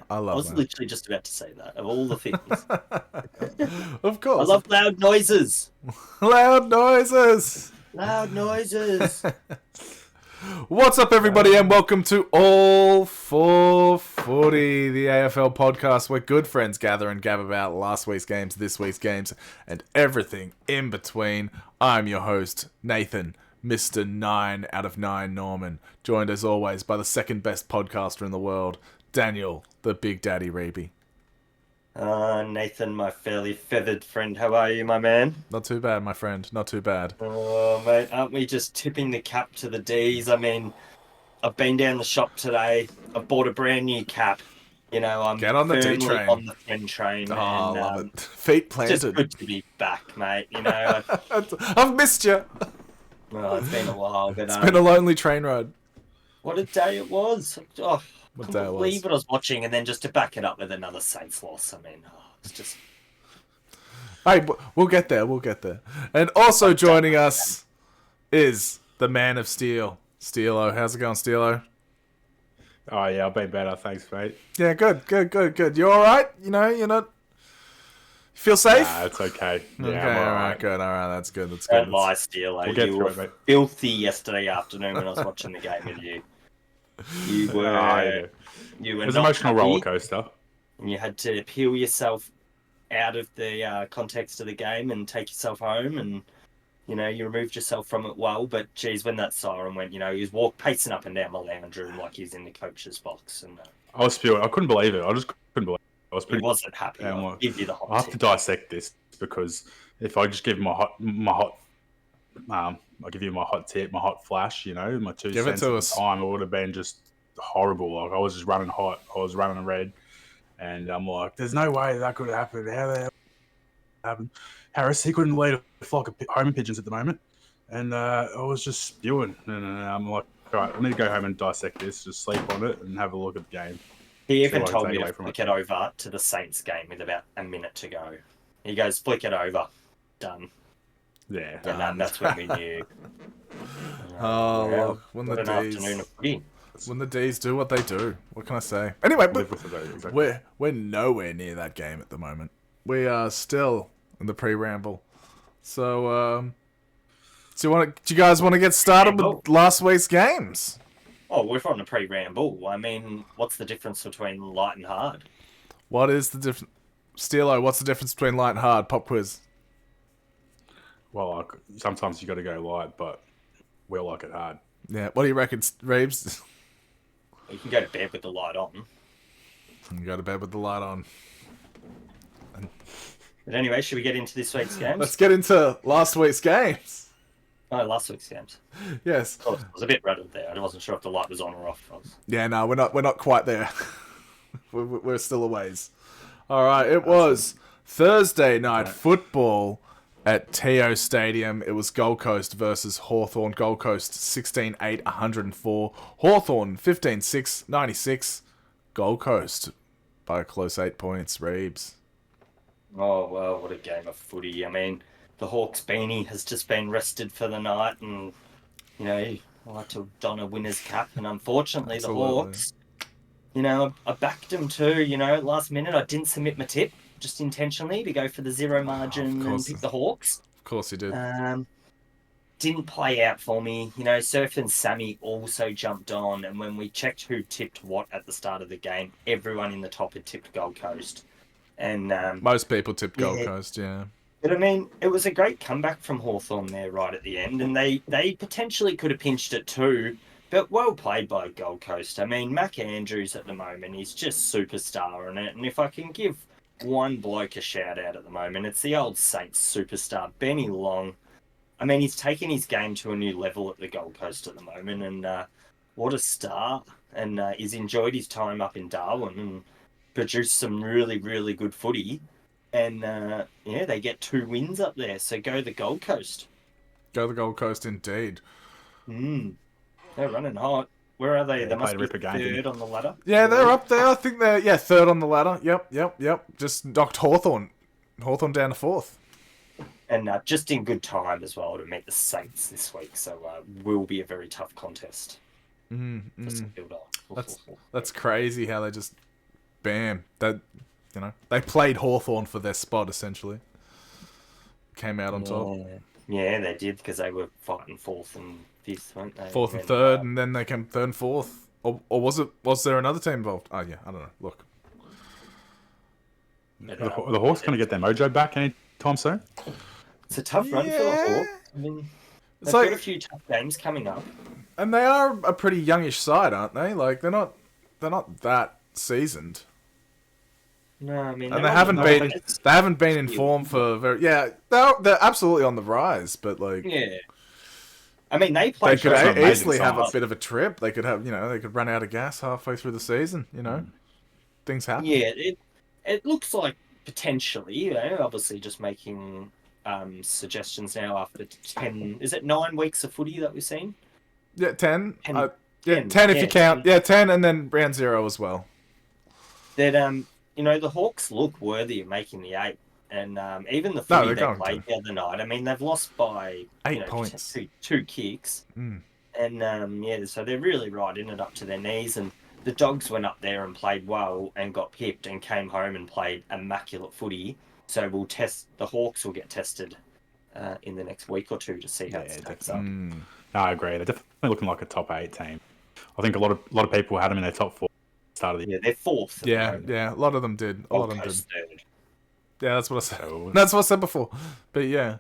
I I love was that. literally just about to say that, of all the things. Of I course. love loud noises. Loud noises. Loud noises. What's up, everybody, and welcome to All for Footy, the AFL podcast where good friends gather and gab about last week's games, this week's games, and everything in between. I'm your host, Nathan, Mr. 9 out of 9 Norman, joined as always by the second best podcaster in the world, Daniel, the Big Daddy Reeby. Nathan, my fairly feathered friend, how are you, my man? Not too bad, my friend, not too bad. Oh, mate, aren't we just tipping the cap to the D's? I mean, I've been down the shop today. I've bought a brand new cap. You know, I'm Get on the D firmly train. on the Fen train. Oh, I and, love it. Feet It's just planted. good to be back, mate. You know, I've missed you. it's been a while, but It's been a lonely train ride. what a day it was. Oh, What I day it can't was. believe what I was watching, and then just to back it up with another Saints loss. I mean, it's just... Hey, we'll get there. We'll get there. And also joining us is the man of steel, Steelo. How's it going, Steelo? Oh, yeah, I've been better. Thanks, mate. Yeah, good. You all right? You know, you're not... Feel safe? Nah, it's okay. Yeah, Okay, I'm all all right. right, good. All right, that's good. That's Don't good. lie, Steelo. We'll get You through were it, mate. filthy yesterday afternoon when I was watching the game with you. You were... Yeah. You were It was not an emotional happy, roller coaster. and you had to peel yourself out of the context of the game and take yourself home, and you know you removed yourself from it well. But geez, when that siren went, you know he was pacing up and down my lounge room like he's in the coach's box, and I was spewing. I couldn't believe it. I just couldn't believe it. I was he pretty. wasn't happy. I'm I'll like, give you the hot I have to tip. dissect this because if I just give I'll give you my hot tip, my hot flash. You know, my 2 Give it cents to at us. the time, it would have been just horrible. Like I was just running hot. I was running red, and I'm like, "There's no way that could happen. How the hell happened?" Harris, he couldn't lead a flock of homing pigeons at the moment, and I was just spewing. And I'm like, "All right, I need to go home and dissect this, just sleep on it, and have a look at the game." He See even what I told take me away to from flick it. it over to the Saints game with about a minute to go. He goes, "Flick it over, done." Yeah, And that's when we knew. Oh, Yeah, look, when what the an D's... afternoon of footy. When the D's do what they do. What can I say? Anyway, live but with it, exactly. we're nowhere near that game at the moment. We are still in the pre-ramble. So, do you guys want to get started with last week's games? Oh, we're on a pre-ramble. I mean, what's the difference between light and hard? What is the difference? Steelo, what's the difference between light and hard? Pop quiz. Well, like, sometimes you got to go light, but we'll like it hard. Yeah, what do you reckon, Reeves? You can go to bed with the light on. You go to bed with the light on. But anyway, should we get into this week's games? Let's get into last week's games. Oh, last week's games. Yes. Oh, I was a bit rattled there. I wasn't sure if the light was on or off. Yeah, no, we're not quite there. we're still a ways. All right, it was Thursday night football at TO Stadium. It was Gold Coast versus Hawthorn. Gold Coast 16-8, 104. Hawthorn 15-6, 96. Gold Coast by a close 8 points. Reeves. Oh, well, what a game of footy. I mean, the Hawks beanie has just been rested for the night, and, you know, I like to don a winner's cap, and unfortunately Absolutely. the Hawks, you know, I backed them too, you know, last minute. I didn't submit my tip, just intentionally, to go for the zero margin and pick the Hawks. Of course you did. Didn't play out for me. You know, Surf and Sammy also jumped on, and when we checked who tipped what at the start of the game, everyone in the top had tipped Gold Coast. And most people tipped Gold Coast, yeah. But I mean, it was a great comeback from Hawthorn there right at the end, and they potentially could have pinched it too, but well played by Gold Coast. I mean, Mac Andrews at the moment, he's just superstar in it, and if I can give one bloke a shout out at the moment, it's the old Saints superstar, Benny Long. I mean, he's taken his game to a new level at the Gold Coast at the moment, and what a start. And he's enjoyed his time up in Darwin and produced some really, really good footy. And, yeah, they get 2 wins up there, so go the Gold Coast. Go the Gold Coast indeed. They're running hot. Where are they? Yeah, They must be Ripper game, didn't third on the ladder. Yeah, they're up there. I think they're, third on the ladder. Yep. Just knocked Hawthorn down to 4th. And just in good time as well to meet the Saints this week, so will be a very tough contest. Just to build up. That's crazy how they just bam, that they played Hawthorn for their spot essentially. Came out on top. Yeah, they did because they were fighting fourth and fifth, weren't they? Fourth and third, and then they came third and fourth. Or was there another team involved? Oh yeah, I don't know. Look. The Hawks going to get their mojo back anytime soon? It's a tough run for the Hawks. I mean, they've got a few tough games coming up. And they are a pretty youngish side, aren't they? Like they're not that seasoned. No, I mean, and they haven't been in form for very. Yeah, they're absolutely on the rise, but like. Yeah. I mean, they could easily have a bit of a trip. They could have, they could run out of gas halfway through the season. Things happen. Yeah, it looks like potentially. Obviously, just making suggestions now after 10. Is it 9 weeks of footy that we've seen? Yeah, 10. 10, 10 if you count. 10. Yeah, 10, and then round 0 as well. That the Hawks look worthy of making the 8. And even the footy they played the other night, I mean, they've lost by 8 points, two kicks, and so they're really right in it up to their knees. And the Dogs went up there and played well and got pipped and came home and played immaculate footy. So the Hawks will get tested in the next week or two to see how it stacks up. No, I agree. They're definitely looking like a top 8 team. I think a lot of people had them in their top 4 start of the year. Yeah, they're fourth. Yeah, a lot of them did. A lot of them did. Third. Yeah, that's what I said. That's what I said before. But yeah,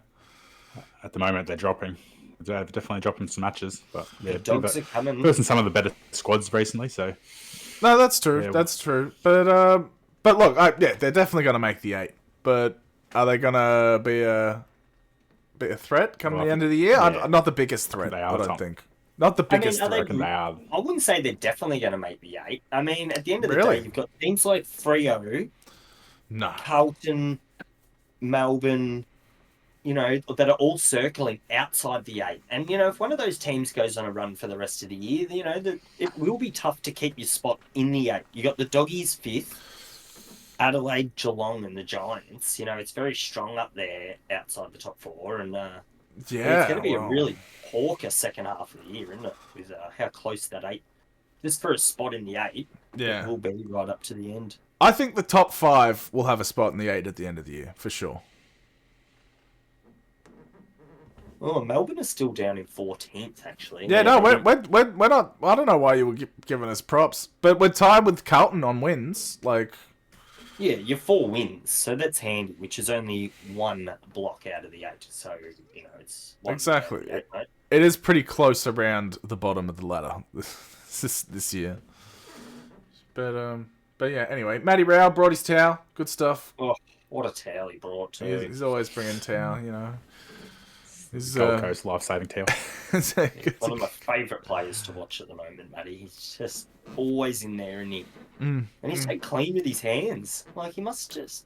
at the moment they're dropping. They're definitely dropping some matches. But yeah, the Dogs are coming. Versus some of the better squads recently. So no, that's true. Yeah, that's true. But look, they're definitely going to make the 8. But are they going to be a threat come the end of the year? Yeah. Not the biggest threat, I don't think. Not the biggest threat. I wouldn't say they're definitely going to make the 8. I mean, at the end of the day, you've got teams like Freo. No. Carlton, Melbourne, that are all circling outside the 8. And, if one of those teams goes on a run for the rest of the year, it will be tough to keep your spot in the 8. You got the Doggies 5th, Adelaide, Geelong, and the Giants. It's very strong up there outside the top 4. And it's going to be a really porker second half of the year, isn't it? With how close that 8, just for a spot in the 8, it will be right up to the end. I think the top 5 will have a spot in the 8 at the end of the year, for sure. Oh, Melbourne is still down in 14th, actually. Yeah, no, we're not. I don't know why you were giving us props, but we're tied with Carlton on wins. Yeah, you're 4 wins, so that's handy, which is only 1 block out of the 8. So, it's exactly. 8, right? It is pretty close around the bottom of the ladder this year. But yeah, anyway, Matty Rao brought his towel. Good stuff. Oh, what a towel he brought too. He's always bringing towel, He's Gold Coast life-saving towel. One of my favourite players to watch at the moment, Matty. He's just always in there, and he's so clean with his hands. Like he must use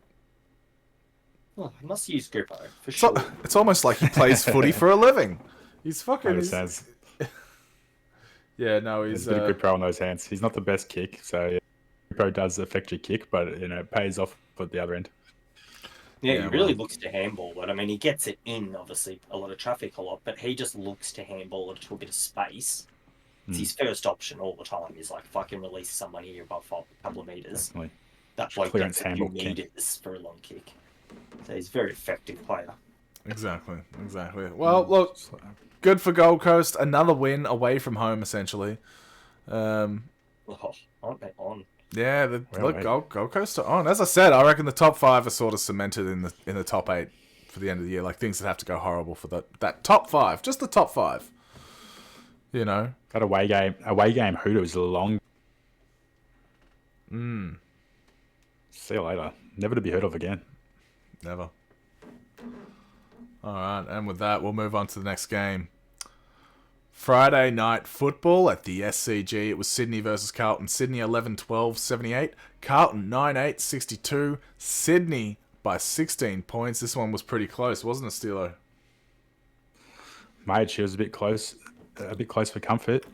Grippo for sure. It's almost like he plays footy for a living. He's fucking. Yeah, no, he's a good pro on those hands. He's not the best kick, so. Yeah. Pro does affect your kick, but it pays off at the other end. Yeah, he really looks to handball it. I mean, he gets it in, obviously, a lot of traffic a lot, but he just looks to handball it to a bit of space. It's his first option all the time. He's like, if I can release someone here above a couple of metres, definitely. That bloke gets a few metres for a long kick. So he's a very effective player. Exactly. Well, look, good for Gold Coast. Another win away from home, essentially. Aren't they on? Yeah, Gold Coast are on. As I said, I reckon the top 5 are sort of cemented in the top 8 for the end of the year. Like things that have to go horrible for that top 5, just the top 5. That away game Hoodoo is long. See you later. Never to be heard of again. Never. All right, and with that, we'll move on to the next game. Friday night football at the SCG. It was Sydney versus Carlton. Sydney 11-12, 78. Carlton 9-8, 62. Sydney by 16 points. This one was pretty close, wasn't it, Steelo? Mate, she was a bit close for comfort.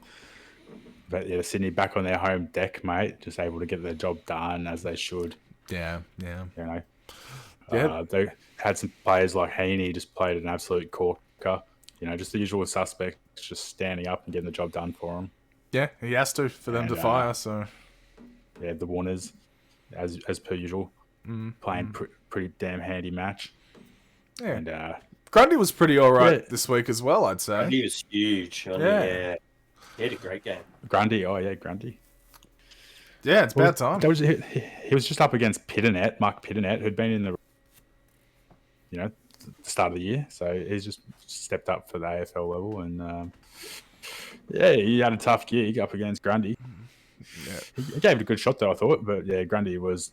But yeah, Sydney back on their home deck, mate. Just able to get their job done as they should. Yeah. They had some players like Heaney just played an absolute corker. Just the usual suspects, just standing up and getting the job done for them. Yeah, he has to for them to fire. So yeah, the Warners. as per usual, playing pretty damn handy match. Yeah. And Grundy was pretty all right Yeah. this week as well, I'd say. He was huge. Yeah. He had a great game. Grundy, Yeah, it's about time. He was just up against Mark Pitternet, who'd been in the start of the year, so he's just stepped up for the AFL level, and he had a tough gig up against Grundy. Yeah. He gave it a good shot though, I thought, but Grundy was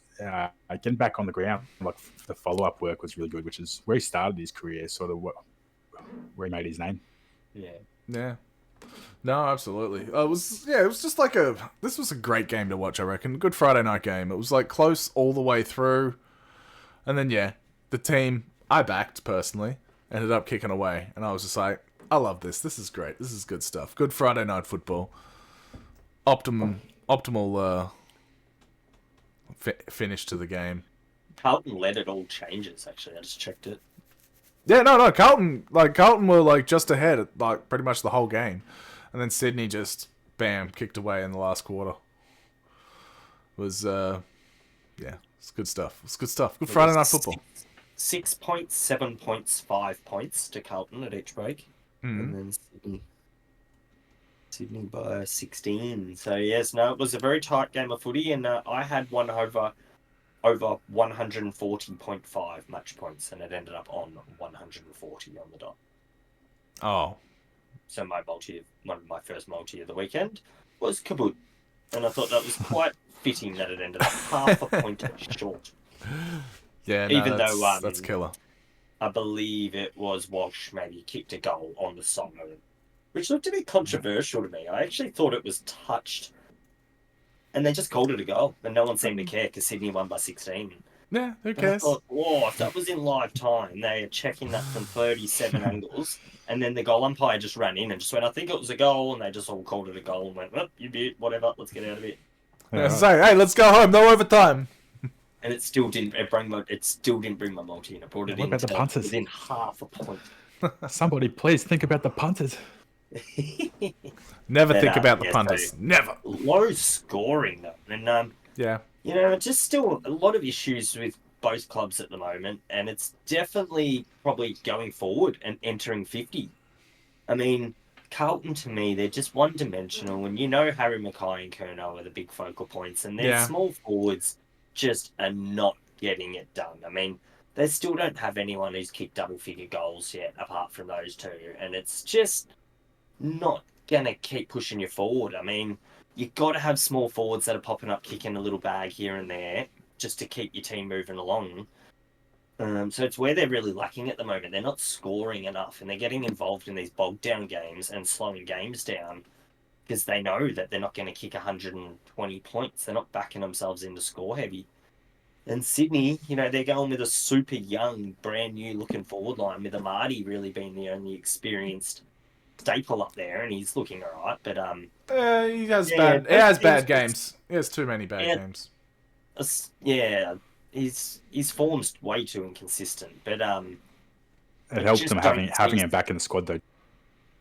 getting back on the ground. Like the follow-up work was really good, which is where he started his career, sort of where he made his name. Yeah. No, absolutely. It was just like this was a great game to watch, I reckon. Good Friday night game. It was like close all the way through. And then the team I backed personally ended up kicking away, and I was just like, I love this. This is great. This is good stuff. Good Friday night football. Optimal finish to the game. Carlton led at all changes, actually. I just checked it. Yeah, no, Carlton were like just ahead like pretty much the whole game. And then Sydney just bam kicked away in the last quarter. It's good stuff. It's good stuff. Good Friday night football. 6 points, 7 points, 5 points to Carlton at each break. And then Sydney by 16. So yes, no, it was a very tight game of footy, and I had one over 140.5 match points, and it ended up on 140 on the dot. Oh. So one of my first multi of the weekend was Kabut. And I thought that was quite fitting that it ended up half a point short. Yeah, no, even though that's killer. I believe it was Walsh maybe kicked a goal on the song, which looked a bit controversial to me. I actually thought it was touched, and they just called it a goal, and no one seemed to care because Sydney won by 16. Yeah, who And I cares? thought, whoa, if that was in live time, they are checking that from 37 angles, and then the goal umpire just ran in and just went, I think it was a goal, and they just all called it a goal and went, well, you beat, whatever, let's get out of it. Yeah, say, hey, let's go home. No overtime. And it still didn't bring my multi in. It brought it What in about the punters? within half a point. Somebody please think about the punters. Never think about the punters. So Never. low scoring though, and Yeah. just still a lot of issues with both clubs at the moment, and it's definitely probably going forward and entering 50. I mean, Carlton to me, they're just one-dimensional, and Harry Mackay and Curnow are the big focal points, and their small forwards just are not getting it done. I mean, they still don't have anyone who's kicked double-figure goals yet, apart from those two, and it's just not going to keep pushing you forward. I mean, you've got to have small forwards that are popping up, kicking a little bag here and there, just to keep your team moving along. So it's where they're really lacking at the moment. They're not scoring enough, and they're getting involved in these bogged-down games and slowing games down because they know that they're not going to kick 120 points. They're not backing themselves into score heavy. And Sydney, they're going with a super young, brand new looking forward line, with Amadi really being the only experienced staple up there, and he's looking all right. But he has bad games. He has too many bad games. His form's way too inconsistent. But it helps him having him back in the squad though.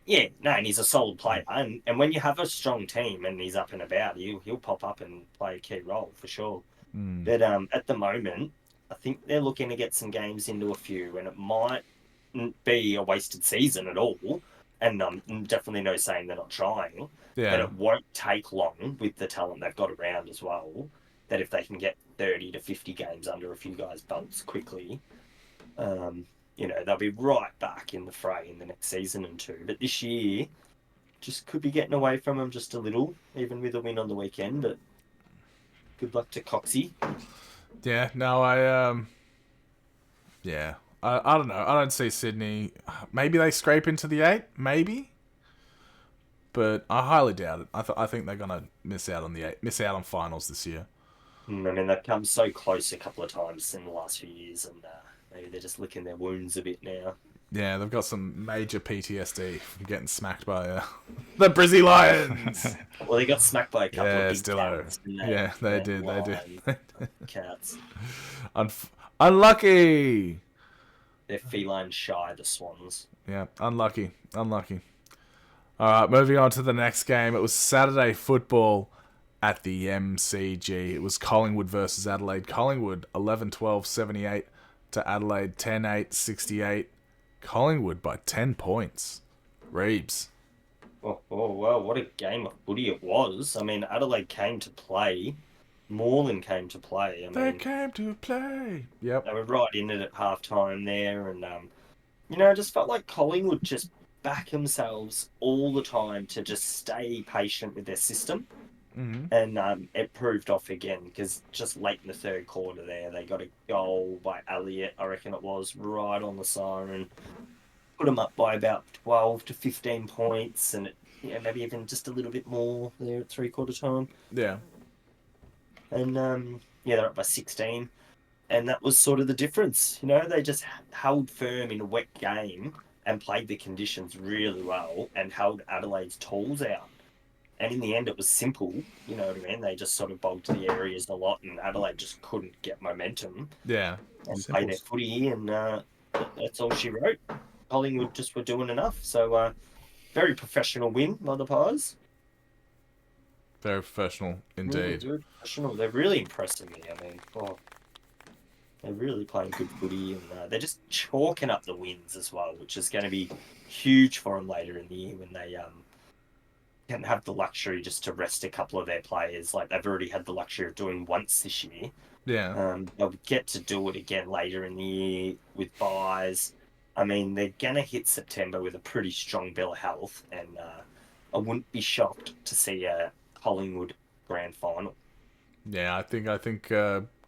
Yeah, no, and he's a solid player. And when you have a strong team and he's up and about, he'll pop up and play a key role for sure. But at the moment, I think they're looking to get some games into a few, and it might be a wasted season at all. And definitely no saying they're not trying. Yeah. But it won't take long with the talent they've got around as well, that if they can get 30 to 50 games under a few guys' belts quickly, they'll be right back in the fray in the next season and two. But this year, just could be getting away from them just a little, even with a win on the weekend. But good luck to Coxie. Yeah, no, I don't know. I don't see Sydney. Maybe they scrape into the 8, maybe. But I highly doubt it. I think they're gonna miss out on the 8, miss out on finals this year. I mean, they've come so close a couple of times in the last few years, and maybe they're just licking their wounds a bit now. Yeah, they've got some major PTSD from getting smacked by the Brizzy Lions. Well, they got smacked by a couple of big still cats. They did. Cats. Unlucky. They're feline shy, the Swans. Yeah, unlucky. All right, moving on to the next game. It was Saturday football. at the MCG. It was Collingwood versus Adelaide. Collingwood 11-12, 78 to Adelaide 10-8, 68. Collingwood by 10 points. Reeves. Oh, well, what a game of footy it was. I mean, Adelaide came to play. More than came to play. They came to play. Yep. They were right in it at halftime there. And, I just felt like Collingwood just back themselves all the time to just stay patient with their system. Mm-hmm. And it proved off again because just late in the third quarter there, they got a goal by Elliott, I reckon it was, right on the siren. Put them up by about 12 to 15 points and maybe even just a little bit more there at three-quarter time. Yeah. And, they're up by 16. And that was sort of the difference. They just held firm in a wet game and played the conditions really well and held Adelaide's tools out. And in the end, it was simple. You know what I mean? They just sort of bogged the areas a lot, and Adelaide just couldn't get momentum. Yeah. And play their footy, and that's all she wrote. Collingwood just were doing enough. So, very professional win by the Pies. Very professional indeed. Very professional. They're really impressing me. I mean, they're really playing good footy, and they're just chalking up the wins as well, which is going to be huge for them later in the year when they can have the luxury just to rest a couple of their players. Like they've already had the luxury of doing once this year. Yeah. They'll get to do it again later in the year with buys. I mean, they're going to hit September with a pretty strong bill of health, and I wouldn't be shocked to see a Collingwood grand final. Yeah, I think Not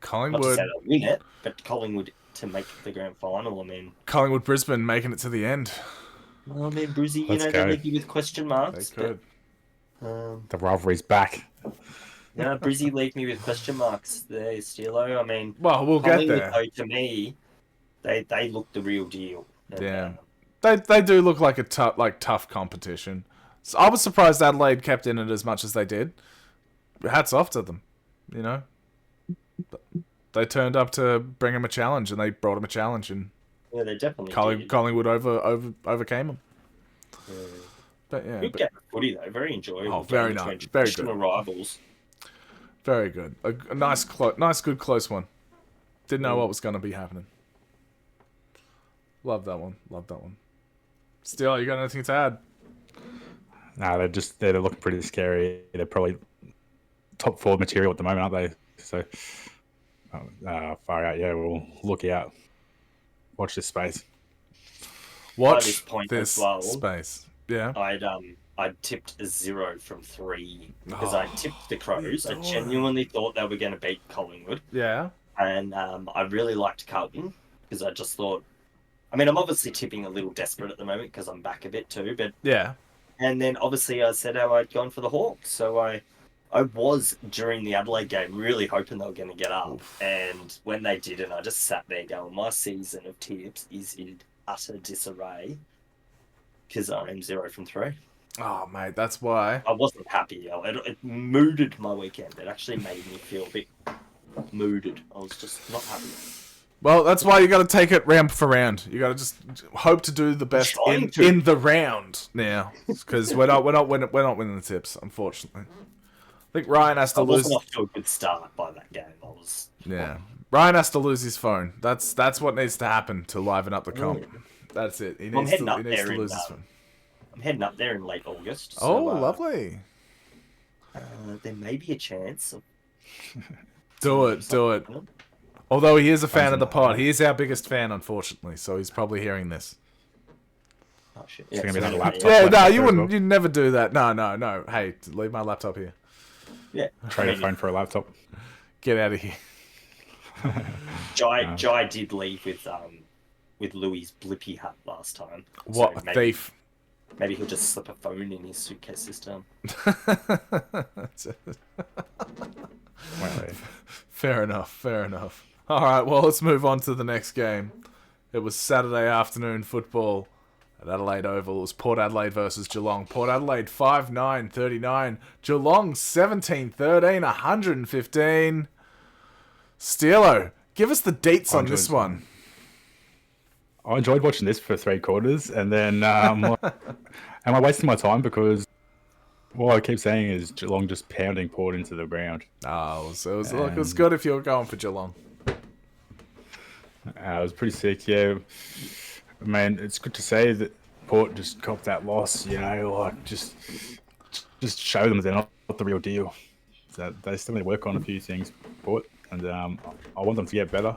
Collingwood... to say they'll win it, but Collingwood to make the grand final, I mean... Collingwood Brisbane making it to the end. Well, I mean, Brizzy, Let's they go. leave you with question marks. They could. But, The rivalry's back. Brizzy leave me with question marks there, Steelo. I mean, Well, we'll get Collingwood, there. though, to me, they look the real deal. And, Yeah. They do look like a tough competition. So I was surprised Adelaide kept in it as much as they did. Hats off to them, They turned up to bring him a challenge, and they brought him a challenge, and yeah, they definitely did. Collingwood overcame them. Yeah. But yeah, Good game of footy, though. Very enjoyable. Oh, very game nice. between Very traditional good. rivals. very good. A nice, good, close one. Didn't know what was going to be happening. Love that one. Still, you got anything to add? No, they're looking pretty scary. They're probably top 4 material at the moment, aren't they? So, far out. Yeah, we'll look out. Watch this space. Watch this point this as well, space. Yeah. I'd tipped a 0 from 3 because Oh, I tipped the Crows. I God. genuinely thought they were going to beat Collingwood. Yeah. And I really liked Carlton because I just thought... I mean, I'm obviously tipping a little desperate at the moment because I'm back a bit too. But Yeah. And then obviously I said how I'd gone for the Hawks. So I was, during the Adelaide game, really hoping they were going to get up. Oof. And when they didn't, I just sat there going, my season of tips is in utter disarray because I am 0 from 3. Oh, mate, that's why. I wasn't happy. It mooded my weekend. It actually made me feel a bit mooded. I was just not happy. Well, that's why you got to take it round for round. You got to just hope to do the best Trying to. in the round now, because we're not winning the tips, unfortunately. I think Ryan has to I lose. wasn't off to a good start by that game. I was. Yeah, Ryan has to lose his phone. That's what needs to happen to liven up the comp. That's it. He needs heading to up lose there in, his phone. I'm heading up there in late August. So, Oh, lovely. There may be a chance. Of Do it. Although he is a fan of the pod, he is our biggest fan, unfortunately. So he's probably hearing this. Oh shit! It's gonna be like a so- laptop. Yeah, no, laptop you as wouldn't. well. You'd never do that. No. Hey, leave my laptop here. Yeah. Trade a phone for a laptop. Get out of here. Jai did leave with Louis' blippy hat last time. What So a maybe, thief. Maybe he'll just slip a phone in his suitcase this time. Well, Fair enough. All right, well, let's move on to the next game. It was Saturday afternoon football at Adelaide Oval. It was Port Adelaide versus Geelong. Port Adelaide 5-9-39. Geelong 17-13, 115. Steelo, give us the deets on this one. I enjoyed watching this for 3 quarters, and then am I wasting my time because What I keep saying is Geelong just pounding Port into the ground. Oh, so it was good if you were going for Geelong. It was pretty sick, yeah. I mean, it's good to say that Port just copped that loss, like just show them they're not the real deal. So they still need to work on a few things, Port, and I want them to get better.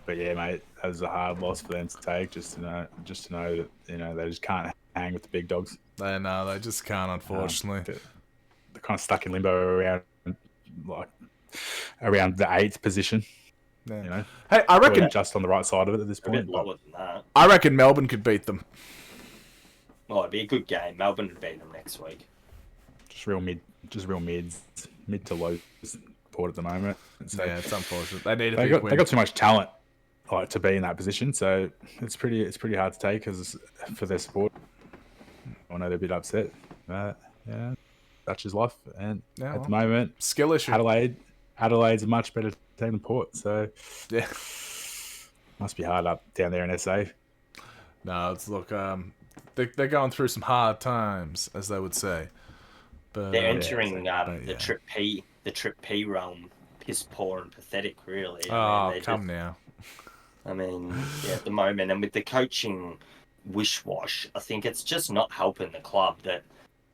But yeah, mate, that was a hard loss for them to take. Just to know that they just can't hang with the big dogs. They just can't, unfortunately. They're kind of stuck in limbo around the 8th position. Yeah. Hey, I reckon probably just on the right side of it at this point. A bit lower than that. I reckon Melbourne could beat them. Oh, it'd be a good game. Melbourne would beat them next week. Just real mids, mid to low Port at the moment. So yeah, it's unfortunate. They need a they big win. They got too much talent, to be in that position. So it's pretty hard to take for their support. I know they're a bit upset. Yeah, that's just life. And at the moment, skill issue. Adelaide's a much better team than Port. So yeah, must be hard up down there in SA. No, they're going through some hard times, as they would say. But they're entering the Trip P realm. Piss poor and pathetic, really. Now. I mean, at the moment, and with the coaching wish-wash, I think it's just not helping the club that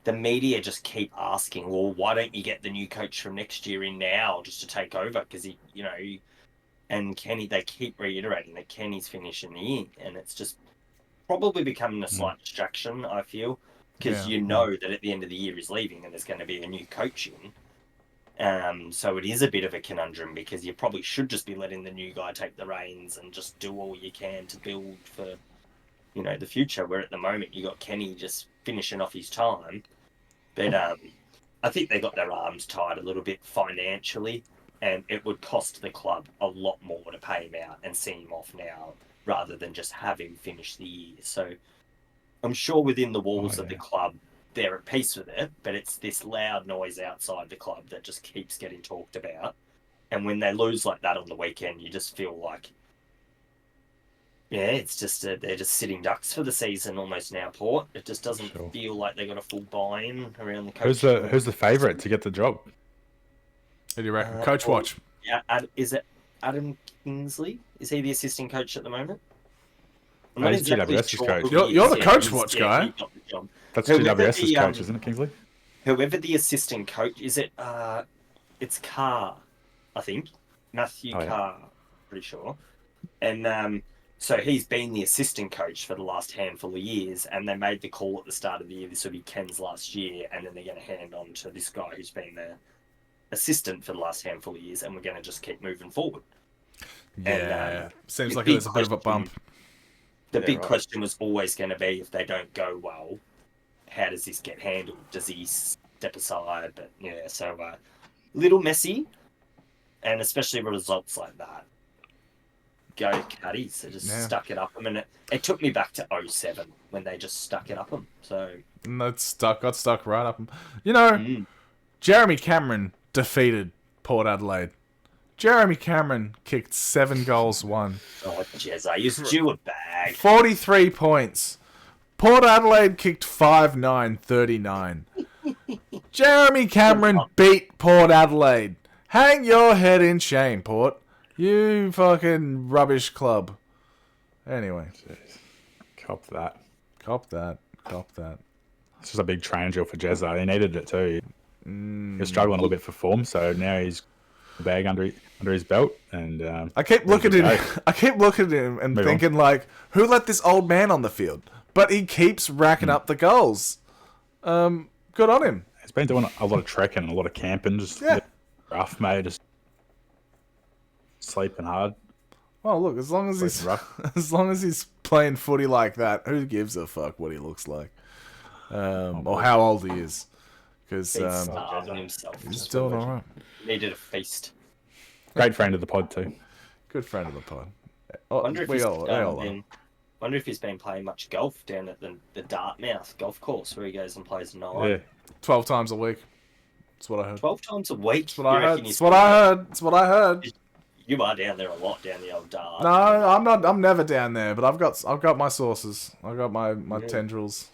the media just keep asking, well, why don't you get the new coach from next year in now just to take over? Because and Kenny, they keep reiterating that Kenny's finishing the year, and it's just probably becoming a slight distraction, I feel, because that at the end of the year he's leaving and there's going to be a new coach in. So it is a bit of a conundrum because you probably should just be letting the new guy take the reins and just do all you can to build for, the future. Where at the moment you got Kenny just finishing off his time, but I think they got their arms tied a little bit financially, and it would cost the club a lot more to pay him out and see him off now rather than just have him finish the year. So I'm sure within the walls of the club they're at peace with it, but it's this loud noise outside the club that just keeps getting talked about. And when they lose like that on the weekend, you just feel like, it's just they're just sitting ducks for the season almost now, Port. It just doesn't feel like they got a full buy-in around the coach. Who's the favourite to get the job? Who do you reckon? Coach Watch. Yeah, is it Adam Kingsley? Is he the assistant coach at the moment? No, he's GWS's coach. You're the Coach Watch guy. That's GWS's coach, isn't it, Kingsley? Whoever the assistant coach is, it's Carr, I think. Matthew Carr, pretty sure. And so he's been the assistant coach for the last handful of years, and they made the call at the start of the year. This will be Ken's last year, and then they're going to hand on to this guy who's been the assistant for the last handful of years, and we're going to just keep moving forward. Yeah, seems like there's a bit of a bump. The big question was always going to be, if they don't go well, how does this get handled? Does he step aside? But so little messy, and especially results like that. Go Caddies, they just stuck it up them, and it took me back to 07 when they just stuck it up them. So got stuck right up them. Jeremy Cameron defeated Port Adelaide. Jeremy Cameron kicked 7 goals, won. Oh, Jezza, you stew a bag. 43 points. Port Adelaide kicked 5-9, 39. Jeremy Cameron beat Port Adelaide. Hang your head in shame, Port. You fucking rubbish club. Anyway. Jeez. Cop that. It's just a big train drill for Jezza. He needed it too. He was struggling a little bit for form, so now he's a bag under his belt. And I keep looking at him and thinking, like, who let this old man on the field? But he keeps racking up the goals. Good on him. He's been doing a lot of trekking, a lot of camping, just rough, mate. Just sleeping hard. Well, look, as long as he's playing footy like that, who gives a fuck what he looks like, or how old he is? Because he's doing all right. Needed a feast. Great friend of the pod too. Good friend of the pod. Wonder if he's been playing much golf down at the Dartmouth golf course where he goes and plays 9. Yeah. 12 times a week. That's what I heard. 12 times a week? That's what I heard. You are down there a lot, down the old Dart. No, I'm not. I'm never down there, but I've got my sources. I've got my tendrils.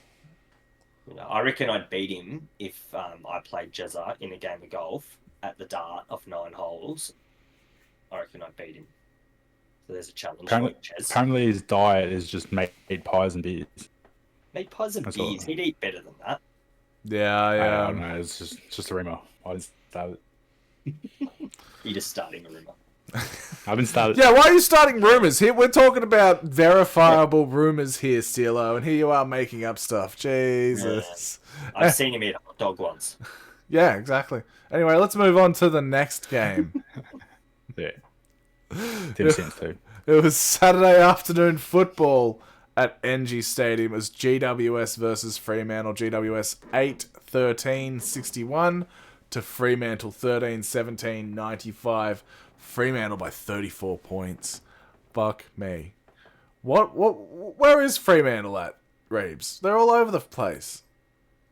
I reckon I'd beat him if I played Jezza in a game of golf at the dart of 9 holes. I reckon I'd beat him. So there's a challenge for you, Jez. Apparently his diet is just meat pies and beers. Meat pies and beers. He'd eat better than that. Yeah, I don't know. It's just a rumor. I just started. You're just starting a rumor. I've been started. Yeah, why are you starting rumors here? We're talking about verifiable rumors here, Steelo, and here you are making up stuff. Jesus. I've seen him eat a hot dog once. Yeah, exactly. Anyway, let's move on to the next game. Yeah. Tim Sims too. It was Saturday afternoon football at NG Stadium. It was GWS versus Fremantle. GWS 8-13-61 to Fremantle 13-17-95. Fremantle by 34 points. Fuck me. Where is Fremantle at, Reeves? They're all over the place.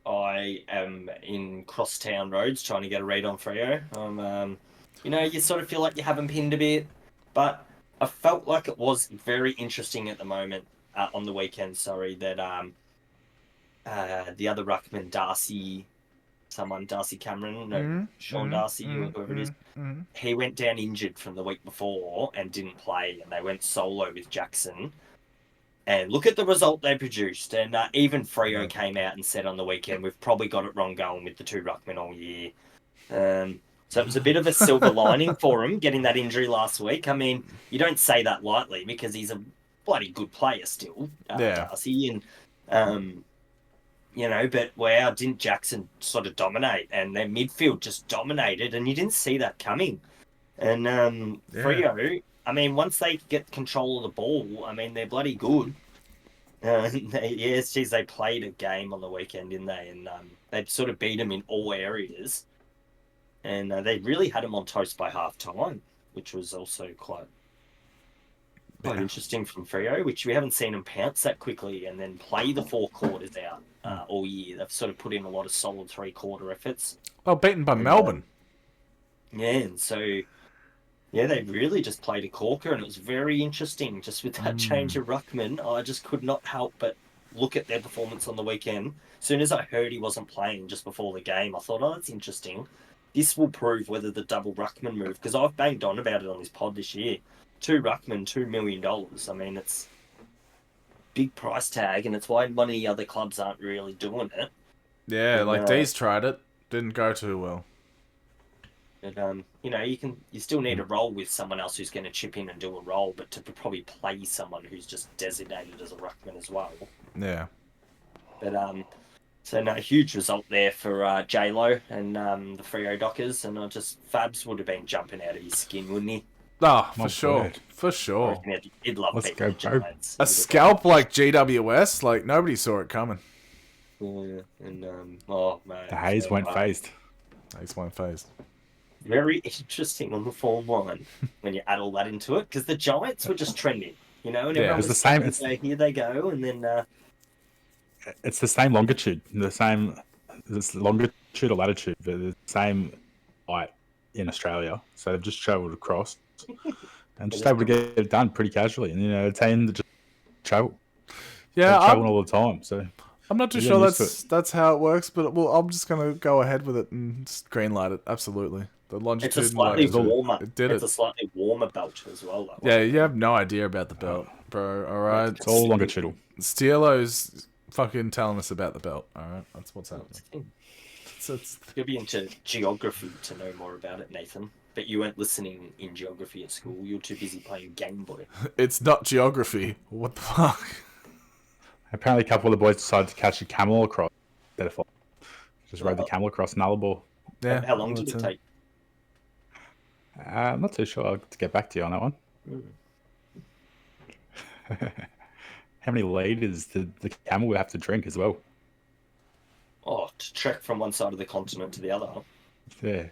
I am in crosstown roads trying to get a read on Freo. You sort of feel like you haven't pinned a bit, but I felt like it was very interesting at the moment, on the weekend, that the other ruckman, Darcy Cameron, Sean Darcy, whoever it is, he went down injured from the week before and didn't play, and they went solo with Jackson. And look at the result they produced. And even Freo came out and said on the weekend, we've probably got it wrong going with the 2 ruckmen all year. So it was a bit of a silver lining for him, getting that injury last week. I mean, you don't say that lightly because he's a bloody good player still, Darcy. And, but wow, didn't Jackson sort of dominate? And their midfield just dominated, and you didn't see that coming. And Freo, I mean, once they get control of the ball, I mean, they're bloody good. They played a game on the weekend, didn't they? And they sort of beat them in all areas. And they really had them on toast by half-time, which was also quite interesting from Freo, which we haven't seen them pounce that quickly and then play the 4 quarters out all year. They've sort of put in a lot of solid 3-quarter efforts. Well, beaten by Melbourne. And so... yeah, they really just played a corker, and it was very interesting. Just with that change of ruckman, I just could not help but look at their performance on the weekend. As soon as I heard he wasn't playing just before the game, I thought, that's interesting. This will prove whether the double ruckman move, because I've banged on about it on this pod this year. 2 ruckman, $2 million. I mean, it's big price tag, and it's why one of the other clubs aren't really doing it. Yeah, like D's tried it. Didn't go too well. But, you still need a role with someone else who's going to chip in and do a role, but to probably play someone who's just designated as a ruckman as well. Yeah. But, huge result there for J-Lo and the Freo Dockers, and Fabs would have been jumping out of his skin, wouldn't he? Oh, for sure. For sure. He'd love beating the Giants. A scalp like GWS, like, nobody saw it coming. Yeah, and, man. The Hayes went phased. Hayes went phased. Very interesting on the form line when you add all that into it, because the Giants were just trending, and everyone was the same. Here they go, and then it's the same longitude, this longitude or latitude, the same height in Australia. So they've just travelled across and just able to get it done pretty casually, and a team that just travel. Yeah, traveling all the time. So I'm not too sure that's how it works, but I'm just gonna go ahead with it and just greenlight it. Absolutely. The longitude. It's a slightly warmer. It's a slightly warmer belt as well. Yeah, you have no idea about the belt, bro. All right, it's all longitudinal. Steelo's fucking telling us about the belt. All right, that's what's happening. You'll be into geography to know more about it, Nathan. But you weren't listening in geography at school. You were too busy playing Game Boy. It's not geography. What the fuck? Apparently, a couple of the boys decided to catch a camel across. Just rode the camel across Nullarbor. Yeah. How long did it take? I'm not too sure. I'll have to get back to you on that one. How many litres did the camel have to drink as well? Oh, to trek from one side of the continent to the other. Yeah.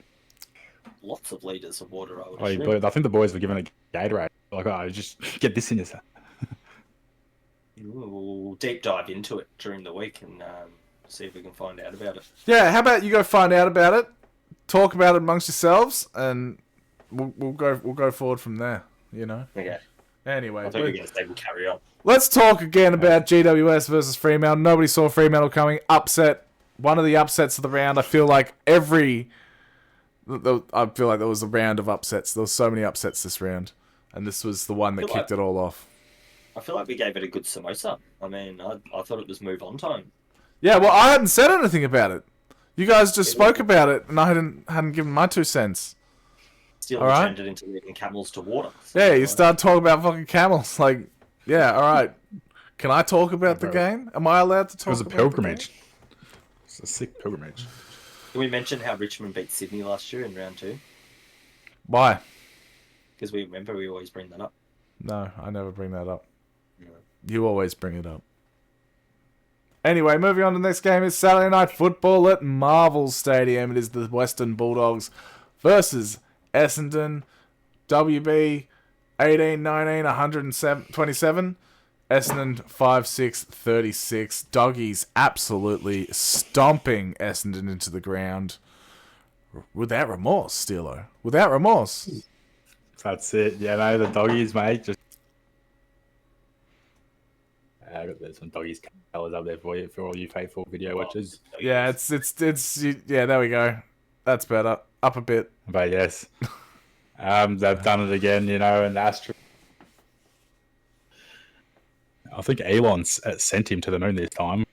Lots of litres of water, I would assume. I think the boys were given a Gatorade. Like, just get this in yourself. We'll deep dive into it during the week and see if we can find out about it. Yeah, how about you go find out about it, talk about it amongst yourselves, and we'll go forward from there. Okay. Anyway, I thought you were going to say we'll carry on. let's talk again about GWS versus Fremantle. Nobody saw Fremantle coming. Upset. One of the upsets of the round. I feel like there was a round of upsets. There was so many upsets this round. And this was the one that kicked it all off. I feel like we gave it a good samosa. I mean, I thought it was move on time. Yeah, well, I hadn't said anything about it. You guys just spoke about it, and I hadn't given my 2 cents. Still all right. turned it into leading camels to water. So Yeah, you start talking about fucking camels. Like, yeah, all right. Can I talk about the game? Am I allowed to talk? It was a pilgrimage. It's a sick pilgrimage. Can we mention how Richmond beat Sydney last year in round 2? Why? Because we always bring that up. No, I never bring that up. You always bring it up. Anyway, moving on to the next game is Saturday Night Football at Marvel Stadium. It is the Western Bulldogs versus Essendon. WB 18-19, 127. Essendon 5-6, 36. Doggies absolutely stomping Essendon into the ground. Without remorse, Steelo. Without remorse. That's it. Yeah, no, the Doggies, mate. Just I got there's some Doggies colours up there for you, for all you faithful video watchers. Yeah, it's yeah, there we go. That's better. Up a bit. But yes, they've done it again, you know, and Astro. I think Elon sent him to the moon this time.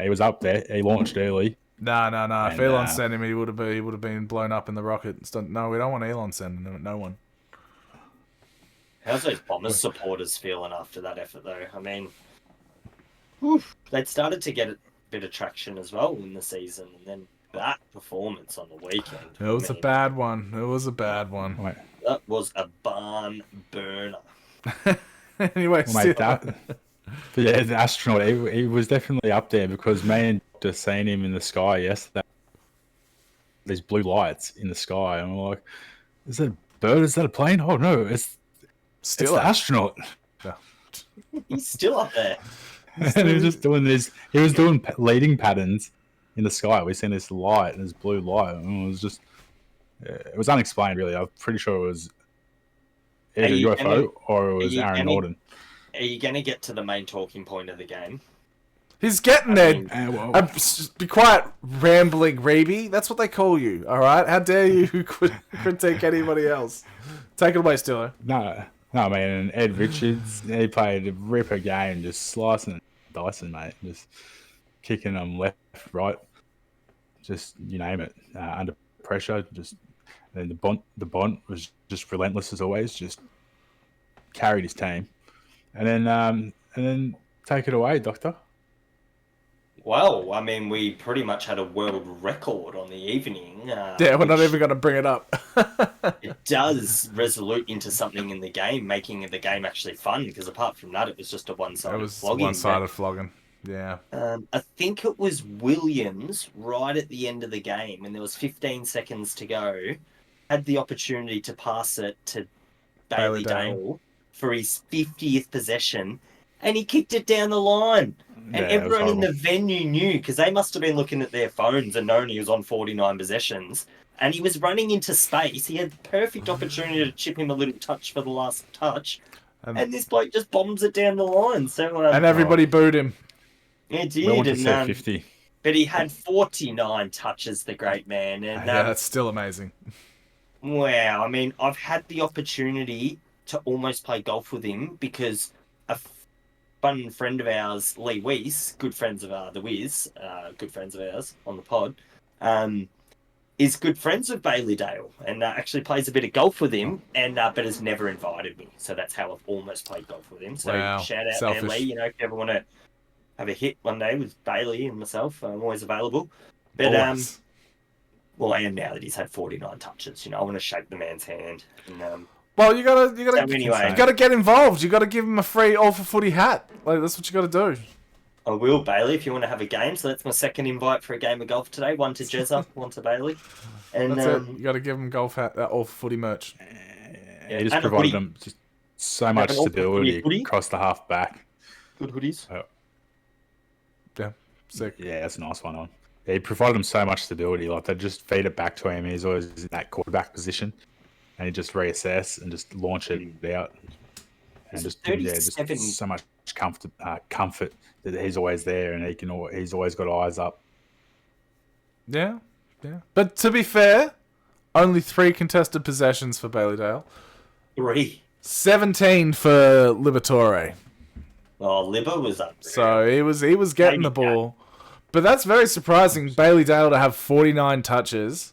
He was up there. He launched early. No. If Elon sent him, he would have been blown up in the rocket. No, we don't want Elon sending him. No one. How's those Bombers supporters feeling after that effort, though? I mean, they'd started to get a bit of traction as well in the season, and then that performance on the weekend. It was a bad one. It was a bad one. Wait. That was a barn burner. Anyway, Mate, but yeah, the astronaut, he was definitely up there because me and just seeing him in the sky yesterday. These blue lights in the sky, and we're like, "Is that a bird? Is that a plane? Oh no, it's the astronaut." Yeah. He's still up there. And he was just doing this. He was doing leading patterns in the sky. We seen this light and this blue light, and it was just, it was unexplained. Really, I'm pretty sure it was either UFO or it was Aaron Norton. Are you going to get to the main talking point of the game? He's getting there. Be quiet, rambling Reeby. That's what they call you, all right? How dare you critique anybody else? Take it away, Stiller. No, man. And Ed Richards, he played a ripper game, just slicing and dicing, mate. Just kicking them left, right, just you name it. Under pressure, just then the Bont was just relentless as always. Just carried his team, and then take it away, Doctor. Well, I mean, we pretty much had a world record on the evening. Yeah, we're not even going to bring it up. It does resolute into something in the game, making the game actually fun, because apart from that, it was just a one-sided flogging. One-sided flogging, yeah. I think it was Williams right at the end of the game, and there was 15 seconds to go, had the opportunity to pass it to Bailey Dale for his 50th possession, and he kicked it down the line. And everyone in the venue knew, because they must have been looking at their phones and known he was on 49 possessions. And he was running into space. He had the perfect opportunity to chip him a little touch for the last touch. And this bloke just bombs it down the line. So and everybody booed him. He did. We want to say 50. But he had 49 touches, the great man. And, yeah, that's still amazing. Wow. I mean, I've had the opportunity to almost play golf with him because a fun friend of ours, Lee Weiss, good friends of the Wiz, good friends of ours on the pod, is good friends with Bailey Dale and actually plays a bit of golf with him, and but has never invited me. So that's how I've almost played golf with him. So shout out there, Lee. You know, if you ever want to have a hit one day with Bailey and myself, I'm always available. But well, I am now that he's had 49 touches. You know, I want to shake the man's hand. And, well, you gotta get involved. You gotta give him a free all for footy hat. Like that's what you gotta do. I will, Bailey, if you want to have a game. So that's my second invite for a game of golf today. One to Jezza, one to Bailey. And that's it. You gotta give him golf hat, all for footy merch. Yeah, he just provided them just so much stability across the half back. Good hoodies. Yeah, sick. Yeah, that's a nice one on. Yeah, he provided them so much stability. Like they just feed it back to him. He's always in that quarterback position. And he just reassess and just launch it out. and just 37. so much comfort that he's always there, and he's always got eyes up. Yeah. But to be fair, only 3 contested possessions for Bailey-Dale. 3. 17 for Liberatore. Oh, Libba was up. So he was getting the ball. But that's very surprising, Bailey-Dale to have 49 touches,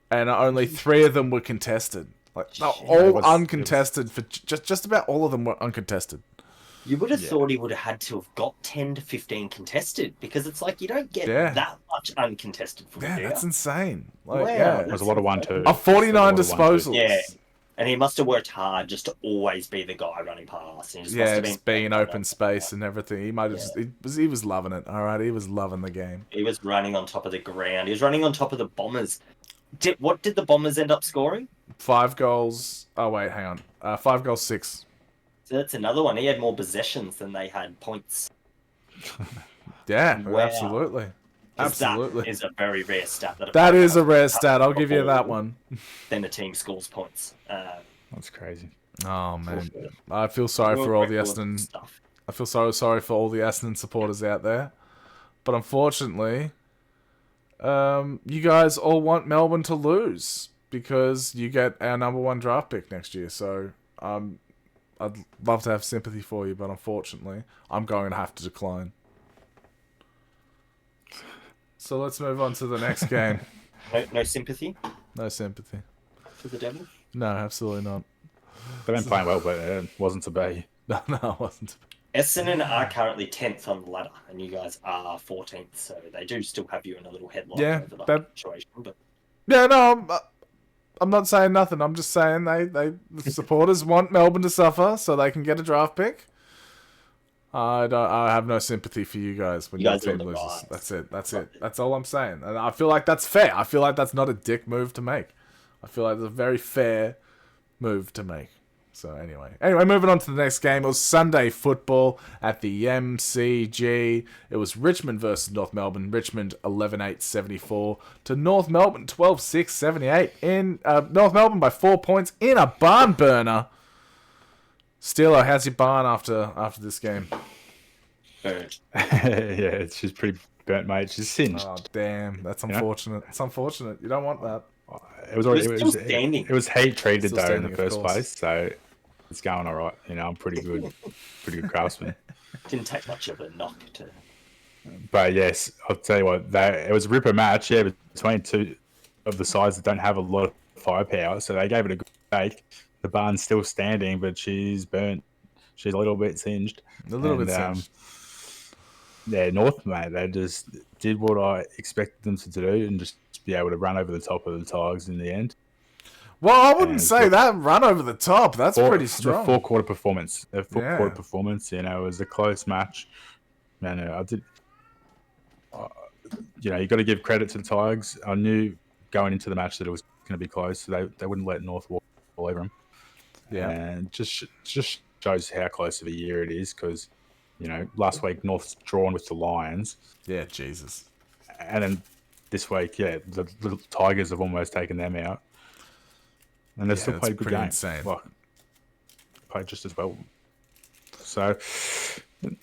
and only 3 of them were contested. Like, all uncontested. For just about all of them were uncontested. You would have thought he would have had to have got 10 to 15 contested, because it's like you don't get that much uncontested from that's insane. Like, wow, there's a lot of 1-2. 49 disposals. Yeah. And he must have worked hard just to always be the guy running past. And he just being in open space and everything. He might have he was loving it. All right, he was loving the game. He was running on top of the ground. He was running on top of the Bombers. What did the Bombers end up scoring? 5 goals. Oh wait, hang on. 5 goals, 6. So that's another one. He had more possessions than they had points. Yeah, wow. Absolutely. That is a very rare stat. That is a rare stat. I'll give you that one. Then the team scores points. That's crazy. Oh man, I feel sorry for all the Essendon. I feel so sorry for all the Essendon supporters out there, but unfortunately, you guys all want Melbourne to lose because you get our number 1 draft pick next year. So I'd love to have sympathy for you, but unfortunately, I'm going to have to decline. So let's move on to the next game. No sympathy? No sympathy. For the Devil? No, absolutely not. They've been playing well, but it wasn't to be. No, it wasn't to be. Essendon are currently 10th on the ladder, and you guys are 14th, so they do still have you in a little headlock over the situation. But yeah, no, I'm not saying nothing. I'm just saying the supporters want Melbourne to suffer so they can get a draft pick. I have no sympathy for you guys when your team loses. Rise. That's it. That's all I'm saying. And I feel like that's fair. I feel like that's not a dick move to make. I feel like it's a very fair move to make. So anyway, moving on to the next game. It was Sunday football at the MCG. It was Richmond versus North Melbourne. Richmond 11-8-74 to North Melbourne 12-6-78 in North Melbourne by 4 points in a barn burner. Steelo, how's your barn after this game? burnt. Yeah, she's pretty burnt, mate. She's singed. Oh damn, that's unfortunate. It's unfortunate. You don't want that. It was heat treated though in the first place, so it's going all right. You know, I'm pretty good craftsman. Didn't take much of a knock to. But yes, I'll tell you what, it was a ripper match. Yeah, between two of the sides that don't have a lot of firepower, so they gave it a good shake. The barn's still standing, but she's burnt. She's a little bit singed. Yeah, North, mate, they just did what I expected them to do and just be able to run over the top of the Tigers in the end. Well, I wouldn't say that run over the top. That's pretty strong. The four-quarter performance. You know, it was a close match. Man, I did. You know, you got to give credit to the Tigers. I knew going into the match that it was going to be close, so they wouldn't let North walk all over them. Yeah, and just shows how close of a year it is because, you know, last week North's drawn with the Lions. Yeah, Jesus. And then this week, yeah, the Tigers have almost taken them out, and they've still played a good game. Insane. Like, played just as well. So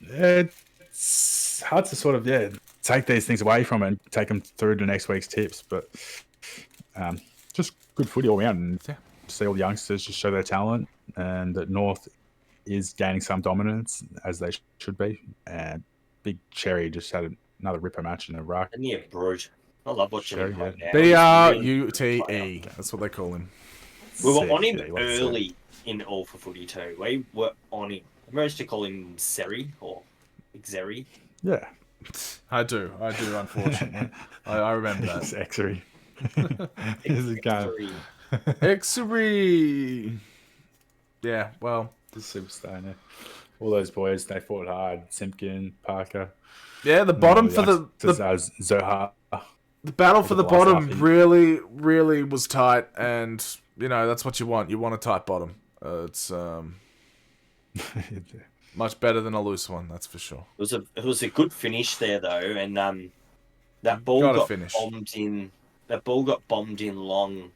it's hard to sort of take these things away from it and take them through to next week's tips, but just good footy all around, and see all the youngsters just show their talent, and that North is gaining some dominance as they should be. And Big Cherry just had another ripper match in a ruck. And yeah, brute. I love watching him right now. BRUTE. That's what they call him. We were on him early in All for Footy too. We were on him. I used to call him Seri or Xeri. Yeah. I do, unfortunately. I remember that. It's Xery. Here's a game. Xery. Yeah, well. The superstar now. All those boys, they fought hard. Simpkin, Parker. Yeah, the bottom for the Zohar. The battle for the bottom really, really was tight, and you know that's what you want. You want a tight bottom. It's much better than a loose one, that's for sure. It was a good finish there though, and that ball got bombed in. That ball got bombed in long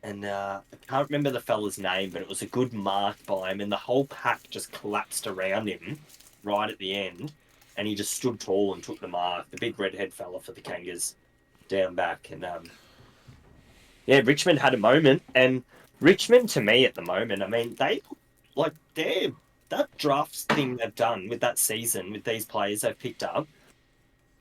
and I can't remember the fella's name, but it was a good mark by him, and the whole pack just collapsed around him right at the end, and he just stood tall and took the mark. The big redhead fella for the Kangas down back, and yeah, Richmond had a moment, and Richmond to me at the moment, I mean, that draft thing they've done with that season with these players they've picked up.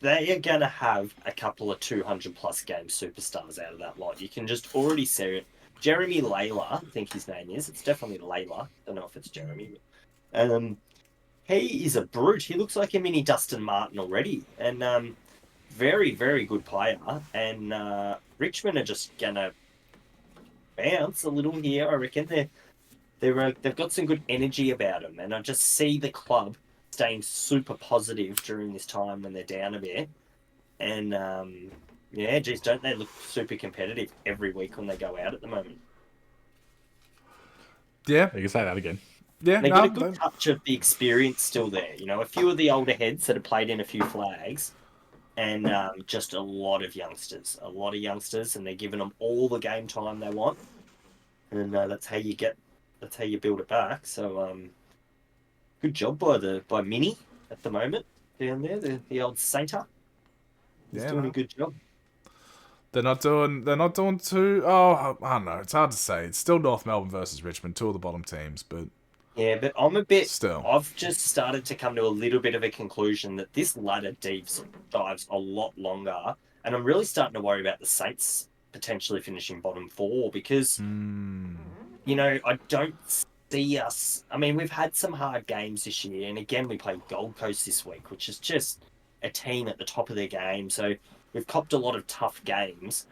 They are going to have a couple of 200 plus game superstars out of that lot. You can just already see it. Jeremy Layla, I think his name is. It's definitely Layla. Don't know if it's Jeremy. He is a brute. He looks like a mini Dustin Martin already. And very, very good player. And Richmond are just going to bounce a little here, I reckon. They've got some good energy about them. And I just see the club staying super positive during this time when they're down a bit. And yeah, geez, don't they look super competitive every week when they go out at the moment? Yeah, You can say that again. yeah. They got a good touch of the experience still there. You know, a few of the older heads that have played in a few flags, and just a lot of youngsters, and they're giving them all the game time they want, and that's how you build it back. So good job by Mini at the moment down there, the old Sainter. He's doing a good job. They're not doing too. Oh, I don't know. It's hard to say. It's still North Melbourne versus Richmond, two of the bottom teams, but yeah. But I'm a bit. Still, I've just started to come to a little bit of a conclusion that this ladder dives a lot longer, and I'm really starting to worry about the Saints potentially finishing bottom four because you know I don't see us. I mean, we've had some hard games this year, and again we played Gold Coast this week, which is just a team at the top of their game. So we've copped a lot of tough games,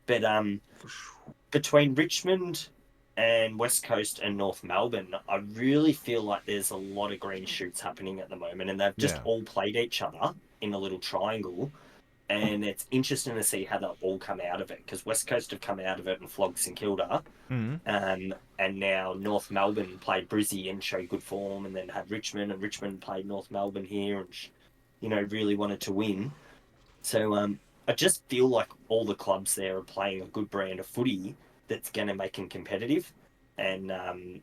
but between Richmond and West Coast and North Melbourne, I really feel like there's a lot of green shoots happening at the moment, and they've just all played each other in a little triangle. And it's interesting to see how they'll all come out of it because West Coast have come out of it and flogged St Kilda. And now North Melbourne played Brizzy and showed good form, and then had Richmond, and Richmond played North Melbourne here and, really wanted to win. So I just feel like all the clubs there are playing a good brand of footy that's going to make them competitive. And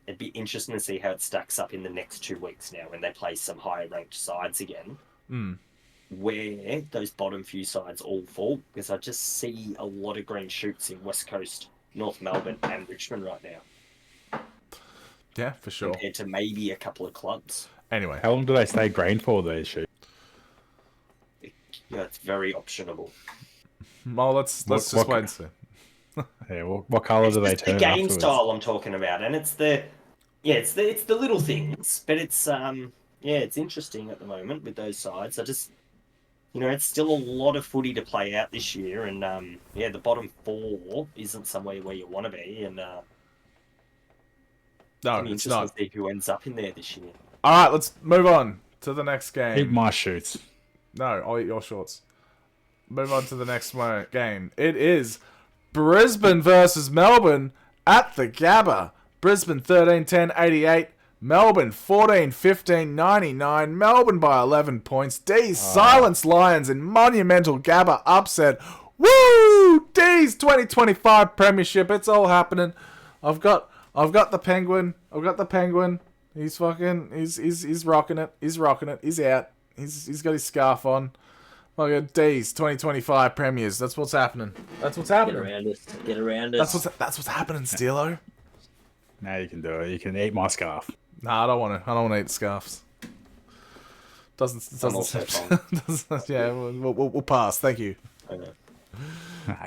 it'd be interesting to see how it stacks up in the next 2 weeks now when they play some higher ranked sides again. Where those bottom few sides all fall, because I just see a lot of green shoots in West Coast, North Melbourne, and Richmond right now. Yeah, for sure. Compared to maybe a couple of clubs. Anyway, How long do they stay green for, these shoots? Yeah, it's very optionable. Well, let's just wait and see. Yeah, what colour do they turn? The game afterwards? style I'm talking about, and it's the little things, but it's it's interesting at the moment with those sides. I just it's still a lot of footy to play out this year, and the bottom four isn't somewhere where you want to be, and no, it's not. to see who ends up in there this year. All right, let's move on to the next game. Eat my shoots. No, I'll eat your shorts. Move on to the next game. It is Brisbane versus Melbourne at the Gabba. Brisbane 13-10-88. Melbourne 14-15-99. Melbourne by 11 points. D's silence Lions in monumental Gabba upset. Woo! D's 2025 premiership. It's all happening. I've got the Penguin. He's rocking it. He's rocking it. He's out. He's got his scarf on. Fucking D's 2025 premiers. That's what's happening. That's what's happening. Get around it. That's what's happening, Steelo. Now you can do it. You can eat my scarf. Nah, I don't want to eat scarves. Doesn't yeah, we'll pass. Thank you.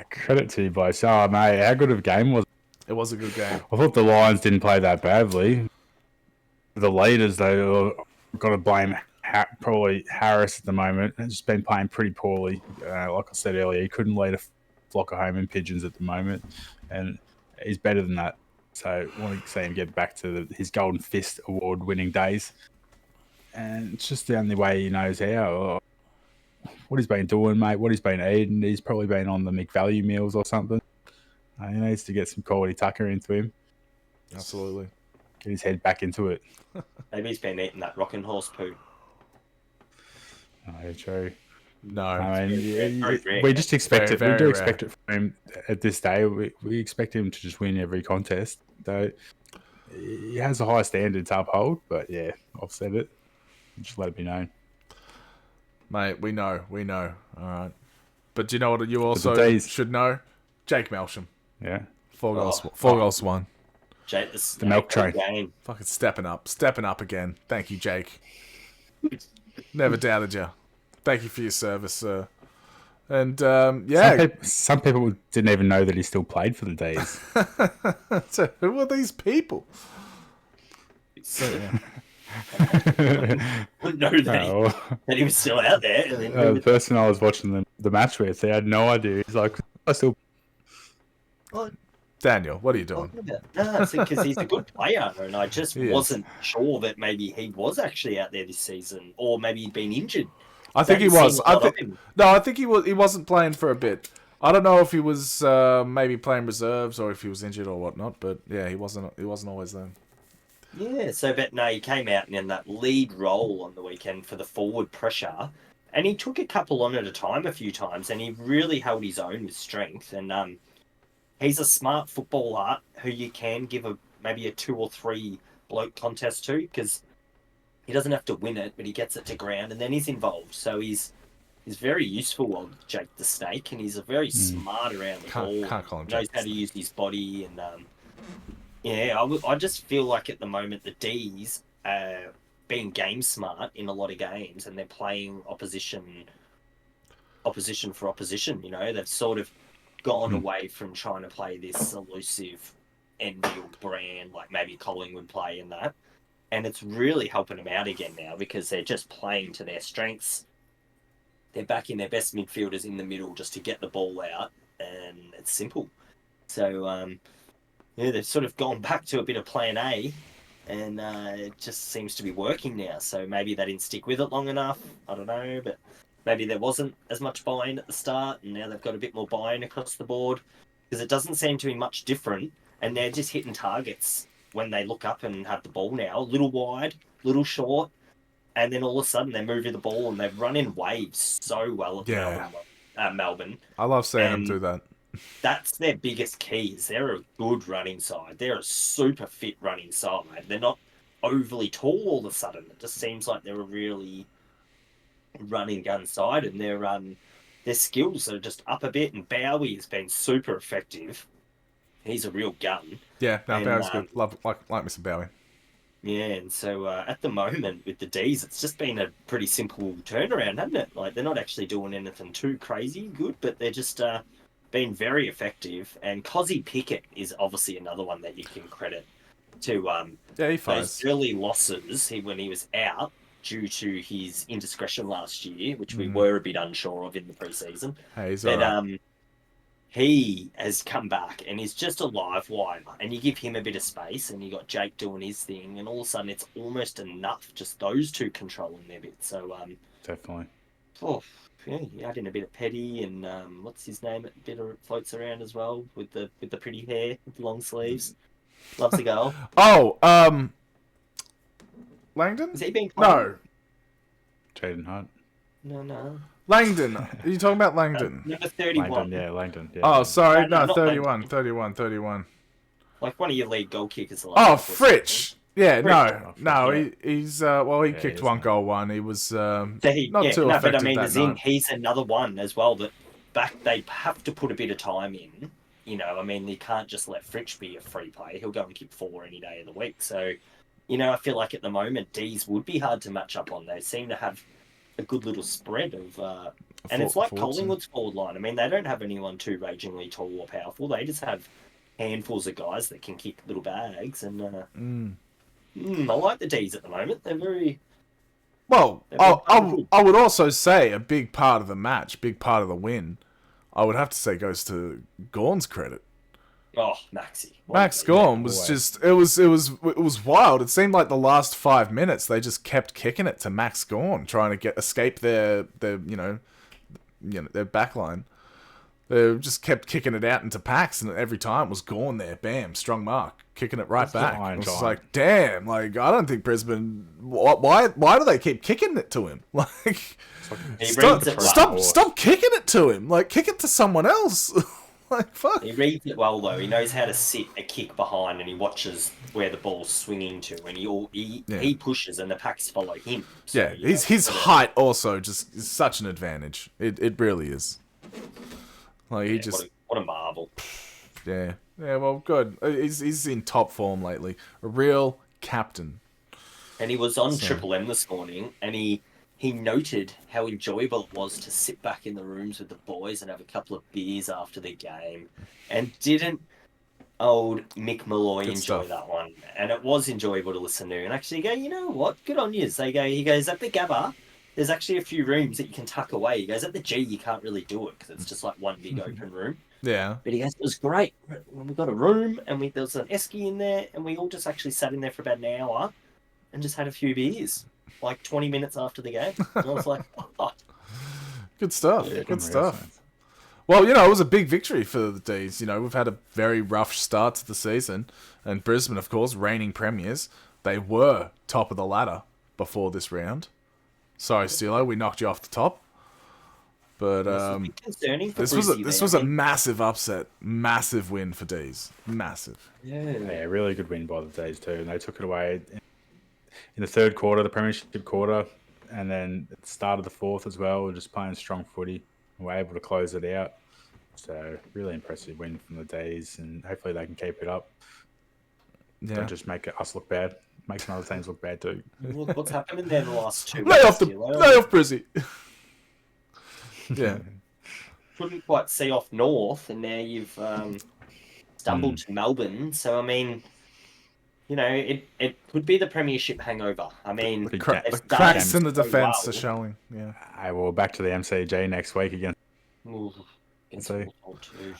Credit to you boys. Oh mate, how good of a game was it? It was a good game. I thought the Lions didn't play that badly. The leaders, though, got to blame probably Harris at the moment. He's just been playing pretty poorly. Like I said earlier, he couldn't lead a flock of homing pigeons at the moment, and he's better than that. So I want to see him get back to his Golden Fist award-winning days. And it's just the only way he knows how. What he's been doing, mate, what he's been eating, he's probably been on the McValue meals or something. He needs to get some quality tucker into him. Absolutely. Get his head back into it. Maybe he's been eating that rocking horse poo. Oh, true. No. I mean, Very rare. we just expect Very, it. We very do rare. expect it from him at this day. We expect him to just win every contest. Though he has a high standard to uphold. But yeah, I've said it. Just let it be known. Mate, we know. All right. But do you know what you the also days- should know? Jake Melsham. Yeah. 4 goals. Oh. 4 goals won. Jake, The milk train. game. Fucking stepping up again. Thank you, Jake. Never doubted you. Thank you for your service, sir. And yeah, Some people didn't even know that he still played for the D's. so who are these people? So, yeah. Wouldn't know that he was still out there. And then The person I was watching the match with, they had no idea. He's like, I still. Daniel, what are you doing? No, because he's a good player, and I just He is. wasn't sure that maybe he was actually out there this season, or maybe he'd been injured. I think he Hadn't was. seen a lot of him. I think he was. He wasn't playing for a bit. I don't know if he was maybe playing reserves or if he was injured or whatnot. But yeah, he wasn't. He wasn't always there. Yeah, but no, he came out in that lead role on the weekend for the forward pressure, and he took a couple on at a time a few times, and he really held his own with strength. And he's a smart footballer who you can give maybe a 2 or 3 bloke contest to, because he doesn't have to win it, but he gets it to ground and then he's involved. So he's very useful, old Jake the Snake, and he's a very smart around the ball. Can't call him knows Jake how to use his body, and yeah, I just feel like at the moment the D's being game smart in a lot of games, and they're playing opposition for opposition. You know, they've sort of gone away from trying to play this elusive Enfield brand like maybe Collingwood play in that. And it's really helping them out again now because they're just playing to their strengths. They're backing their best midfielders in the middle just to get the ball out, and it's simple. So, yeah, they've sort of gone back to a bit of plan A, and it just seems to be working now. So maybe they didn't stick with it long enough. I don't know, but maybe there wasn't as much buy-in at the start, and now they've got a bit more buy-in across the board because it doesn't seem to be much different, and they're just hitting targets when they look up and have the ball now, a little wide, little short, and then all of a sudden they're moving the ball and they've run in waves so well at Melbourne. I love seeing them do that. That's their biggest key. Is they're a good running side. They're a super fit running side. They're not overly tall all of a sudden. It just seems like they're a really running gun side, and their skills are just up a bit. And Bowie has been super effective. He's a real gun. Yeah, no, Bowie's good. Love like me some Bowie. Yeah, and so at the moment with the D's, it's just been a pretty simple turnaround, hasn't it? Like they're not actually doing anything too crazy good, but they're just been very effective. And Cozzy Pickett is obviously another one that you can credit to Yeah, he fires. those early losses when he was out due to his indiscretion last year, which we were a bit unsure of in the preseason. Hey, he's But alright. he has come back and he's just a live wire. And you give him a bit of space, and you got Jake doing his thing, and all of a sudden it's almost enough. Just those two controlling their bit. So Definitely. oh yeah, you add in a bit of Petty and what's his name? A bit of floats around as well with the pretty hair, with the long sleeves. Loves a goal. Oh, Langdon? Is he being No, Jaden Hunt. No. Langdon. Are you talking about Langdon? Number 31. Langdon. Yeah. Oh, sorry. No, No, not 31. 31. Like one of your lead goal kickers. Oh, Fritsch. Yeah, Fritsch. no, Yeah. he's he kicked he's one not. goal one. He was not too But effective I mean, that as in, night. he's another one as well that they have to put a bit of time in. You know, I mean, you can't just let Fritsch be a free play. He'll go and kick 4 any day of the week. So, you know, I feel like at the moment, D's would be hard to match up on. They seem to have a good little spread of... and it's like forwards, Collingwood's forward line. I mean, they don't have anyone too ragingly tall or powerful. They just have handfuls of guys that can kick little bags. And I like the D's at the moment. They're very... Well, They've been good. I would also say a big part of the match, big part of the win, I would have to say goes to Gorn's credit. Oh, Maxi. Max Gorn was just it was wild. It seemed like the last 5 minutes they just kept kicking it to Max Gorn, trying to escape their their back line. They just kept kicking it out into packs, and every time it was gone there. Bam, strong mark, kicking it right back. Iron It was Giant. like, damn, like I don't think Brisbane. Why do they keep kicking it to him? Like, He stop, reads it stop kicking it to him. Like, kick it to someone else. Like, fuck. He reads it well though. He knows how to sit a kick behind, and he watches where the ball's swinging to, and he pushes, and the packs follow him. So, Yeah, his height also just is such an advantage. It really is. Like he just what a marvel. yeah. Well, good. He's in top form lately. A real captain. And he was on Triple M this morning, and he noted how enjoyable it was to sit back in the rooms with the boys and have a couple of beers after the game. And didn't old Mick Malloy enjoy that one? And it was enjoyable to listen to. And actually go, you know what? Good on you. He goes, at the Gabba, there's actually a few rooms that you can tuck away. He goes, at the G, you can't really do it because it's just like one big open room. Yeah. But he goes, it was great. We got a room, and there was an esky in there, and we all just actually sat in there for about an hour and just had a few beers. Like 20 minutes after the game. And I was like, oh. Good stuff. Yeah, Good stuff. Well, it was a big victory for the D's. We've had a very rough start to the season. And Brisbane, of course, reigning premiers. They were top of the ladder before this round. Sorry, Steelo, we knocked you off the top. But this was a massive upset. Massive win for D's. Massive. Yeah, really good win by the D's too. And they took it away in the third quarter, the premiership quarter, and then at the start of the fourth as well. We're just playing strong footy. We're able to close it out. So really impressive win from the D's, and hopefully they can keep it up. Yeah. Don't just make us look bad. Make some other teams look bad too. What's happened in there the last 2 Lay weeks? lay off Brizzy. Yeah. Couldn't quite see off North, and now you've stumbled to Melbourne. So, I mean, it could be the premiership hangover. I mean, The cracks in the defence are showing. Yeah. We're back to the MCG next week again. Ooh, So,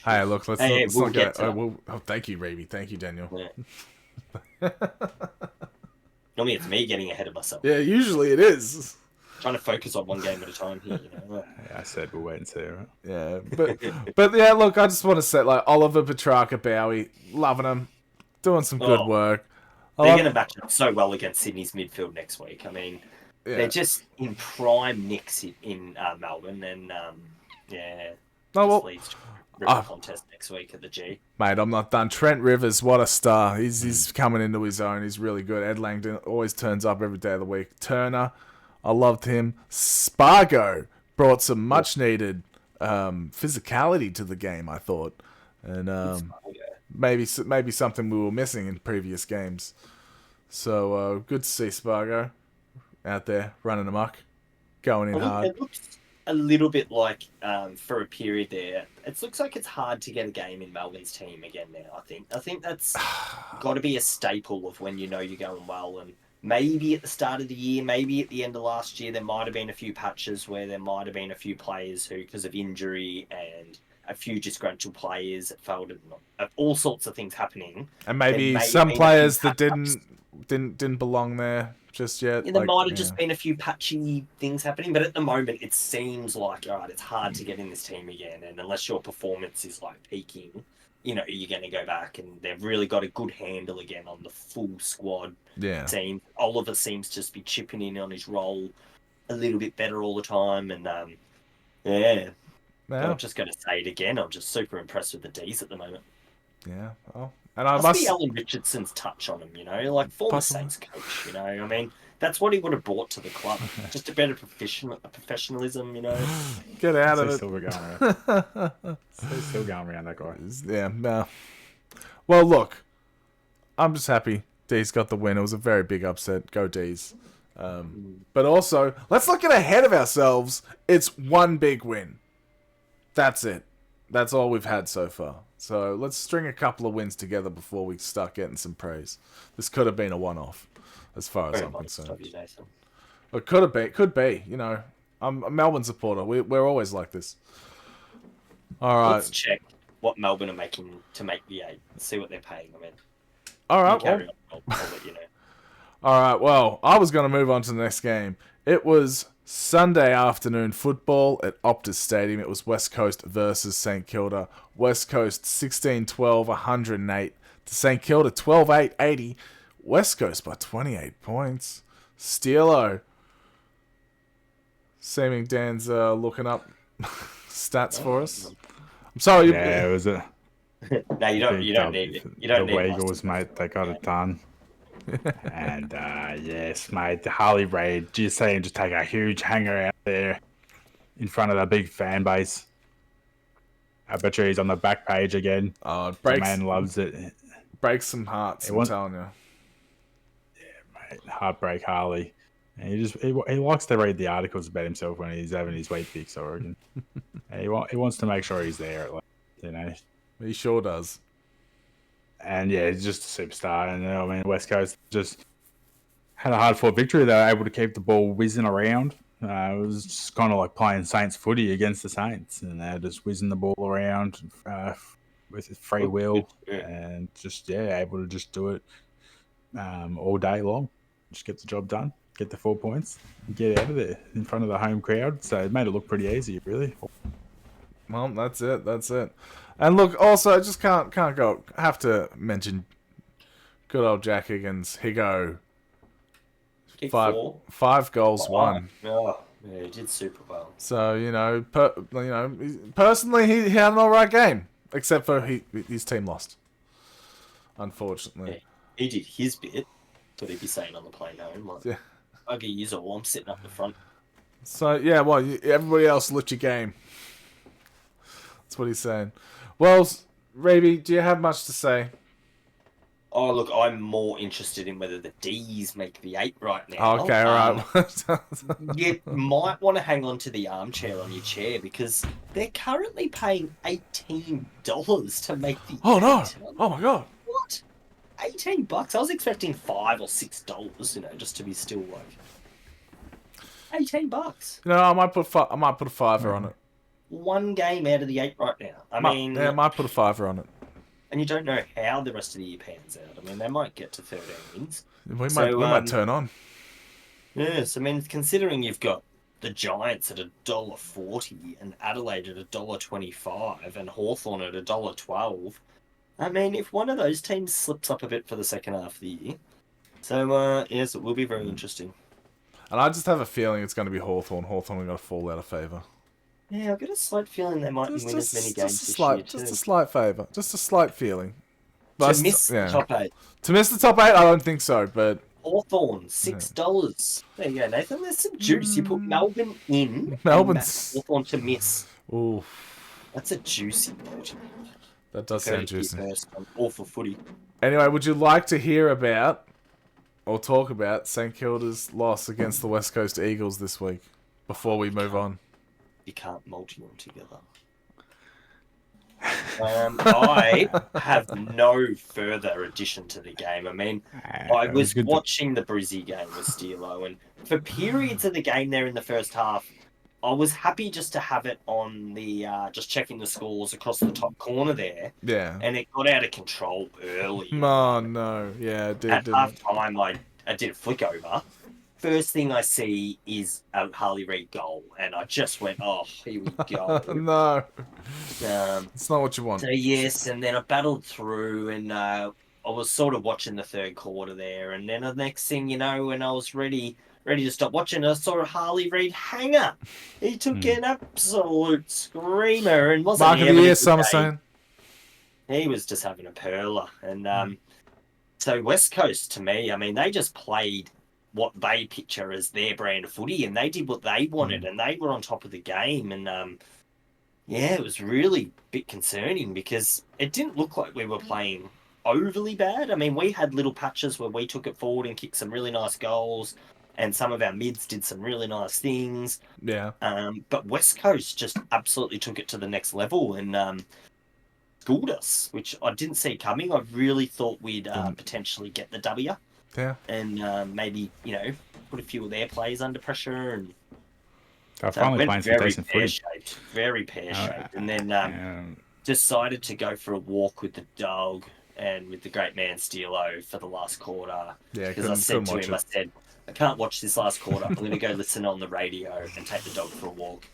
Hey, look, let's we'll not get get. to Thank you, Reeby. Thank you, Daniel. Yeah. Normally it's me getting ahead of myself. Yeah, usually it is. Trying to focus on one game at a time here. Yeah, I said we'll wait and see. Right? Yeah, but yeah, look, I just want to say, like, Oliver, Petrarca, Bowie, loving them, doing some good work. They're going to match up so well against Sydney's midfield next week. I mean, Yeah. they're just in prime nicks in Melbourne, and Oh, well, leads to a river contest next week at the G. mate, I'm not done. Trent Rivers, what a star. He's coming into his own. He's really good. Ed Langdon always turns up every day of the week. Turner, I loved him. Spargo brought some much-needed physicality to the game, I thought. And maybe something we were missing in previous games. So good to see Spargo out there running amok, going in hard. It looks a little bit like, for a period there, it looks like it's hard to get a game in Melbourne's team again now, I think that's got to be a staple of when you're going well. And maybe at the start of the year, maybe at the end of last year, there might have been a few patches where there might have been a few players who, because of injury and a few disgruntled players, failed, all sorts of things happening. And maybe some players that didn't belong there just yet. Yeah, there might have just been a few patchy things happening, but at the moment it seems like, all right, it's hard to get in this team again, and unless your performance is like peaking, you're going to go back, and they've really got a good handle again on the full squad team. Oliver seems to just be chipping in on his role a little bit better all the time, and I'm just going to say it again. I'm just super impressed with the D's at the moment. Yeah. Oh, and I must be Alan Richardson's touch on him, like former Possibly. Saints coach. I mean, that's what he would have brought to the club. Just a better professionalism. Get out of it. Still going around. Still going around that guy. Yeah. No. Well, look, I'm just happy D's got the win. It was a very big upset. Go D's. But also, let's not get ahead of ourselves. It's one big win. That's it. That's all we've had so far. So let's string a couple of wins together before we start getting some praise. This could have been a one-off, as far as I'm concerned. It could have been. Could be. I'm a Melbourne supporter. We're always like this. All right. Let's check what Melbourne are making to make the 8. See what they're paying. I mean, all right. I'll let you know. All right, well, I was going to move on to the next game. It was Sunday afternoon football at Optus Stadium. It was West Coast versus St Kilda. West Coast 16-12, 108 to St Kilda 12-8, 80. West Coast by 28 points. Steelo. Seeming Dan's looking up stats for us. I'm sorry. Yeah, it was a No, you don't big need it. dub. You don't The need Eagles, mate, they got it done. And yes, mate, the Harley Reid, just saying, just take a huge hanger out there in front of the big fan base. I bet you he's on the back page again. Oh, it The breaks, man loves it. breaks some hearts, I'm telling you. Mate, heartbreak Harley. And he likes to read the articles about himself when he's having his wheat bix, I reckon. And he wants to make sure he's there, He sure does. And yeah, he's just a superstar. And I mean, West Coast just had a hard-fought victory. They were able to keep the ball whizzing around. It was just kind of like playing Saints footy against the Saints, and they're just whizzing the ball around with free will, and just able to just do it all day long. Just get the job done, get the 4 points, and get out of there in front of the home crowd. So it made it look pretty easy, really. Well, that's it. That's it. And look, also, I just can't go. I have to mention good old Jack Higgins. Higo. Five goals, one. Oh, yeah, he did super well. So personally, he had an alright game, except for his team lost. Unfortunately, Yeah, he did his bit. What he'd be saying on the plane home, like, yeah. bugger yous all. I'm sitting up the front. So yeah, well, everybody else lit your game. That's what he's saying. Well, Raby, do you have much to say? Oh, look, I'm more interested in whether the D's make the 8 right now. Okay, all right. You might want to hang on to the armchair on your chair because they're currently paying $18 to make the 8. Oh, no. Oh, my God. What? $18? I was expecting $5 or $6, just to be still like $18. I might put a fiver on it. One game out of the 8 right now. I mean, I might put a fiver on it. And you don't know how the rest of the year pans out. I mean, they might get to 13 wins. We might turn on. Yes, I mean, considering you've got the Giants at $1.40 and Adelaide at $1.25 and Hawthorn at $1.12, I mean, if one of those teams slips up a bit for the second half of the year. So, yes, it will be very interesting. And I just have a feeling it's going to be Hawthorn. Hawthorn are going to fall out of favour. Yeah, I've got a slight feeling they might win as many games this year, too. Just a slight favour. Just a slight feeling. But to miss the top 8. To miss the top 8, I don't think so, but... Hawthorn, $6. There you go, Nathan. There's some juice. You put Melbourne in. Melbourne's... Hawthorn to miss. Ooh. That's a juicy note. That does sound juicy. Awful footy. Anyway, would you like to hear about or talk about St Kilda's loss against the West Coast Eagles this week before we move on? You can't multi them together. I have no further addition to the game. I mean, I was watching the Brizzy game with Steelo, and for periods of the game there in the first half, I was happy just to have it on the, just checking the scores across the top corner there. Yeah. And it got out of control early. Oh, no. Yeah, it did. At half time, I did a flick over. First thing I see is a Harley Reid goal, and I just went, oh, here we go. No. It's not what you want. So, yes, and then I battled through, and I was sort of watching the third quarter there, and then the next thing you know, when I was ready to stop watching, I saw a Harley Reid hanger. He took an absolute screamer, and wasn't Mark of the year, some are saying. He was just having a perler, and so West Coast, to me, I mean, they just played what they picture as their brand of footy, and they did what they wanted, and they were on top of the game, and it was really a bit concerning because it didn't look like we were playing overly bad. I mean, we had little patches where we took it forward and kicked some really nice goals, and some of our mids did some really nice things. Yeah. But West Coast just absolutely took it to the next level and schooled us, which I didn't see coming. I really thought we'd potentially get the W. Yeah. And maybe, put a few of their players under pressure. And they're finally playing some decent footy. Very pear-shaped. And then decided to go for a walk with the dog and with the great man Steelo for the last quarter. Yeah, Because I said to him, I said, I can't watch this last quarter. I'm going to go listen on the radio and take the dog for a walk.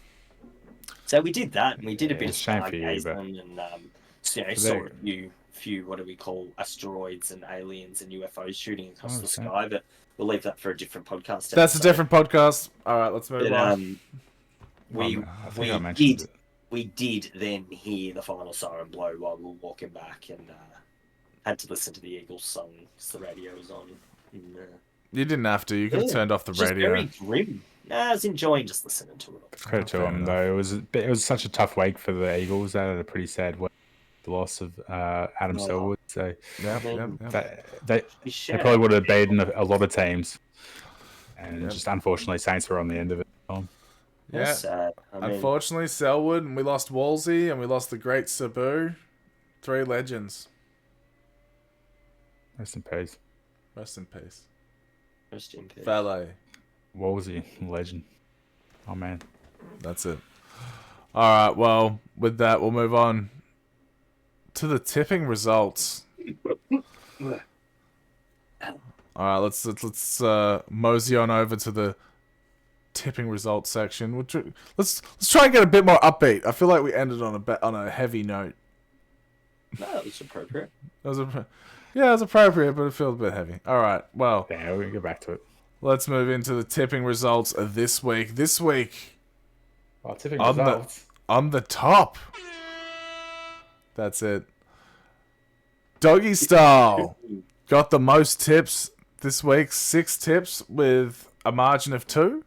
So we did that, and we did a bit of stargazing, and saw a few what do we call asteroids and aliens and UFOs shooting across the sky. But we'll leave that for a different podcast. That's a different podcast. All right, let's move on. We did then hear the final siren blow while we were walking back, and had to listen to the Eagles song because the radio was on. You didn't have to. You could have turned off the radio. Very grim. I was enjoying just listening to it. Credit to them though. It was such a tough week for the Eagles. They had a pretty sad week. The loss of Adam Selwood. So they probably would have beaten a lot of teams, and just unfortunately Saints were on the end of it. Yeah, unfortunately Selwood, and we lost Wolsey, and we lost the great Sabu. 3 legends. Rest in peace. Rest in peace. Rest in peace. Valet. Wolsey, legend. Oh man, that's it. All right, well, with that, we'll move on to the tipping results. All right, let's mosey on over to the tipping results section. Let's try and get a bit more upbeat. I feel like we ended on a heavy note. No, that was appropriate. It was appropriate, but it feels a bit heavy. All right, well, yeah, we can go back to it. Let's move into the tipping results of this week. This week, tipping results on the top. That's it. Doggy Style got the most tips this week. 6 tips with a margin of 2.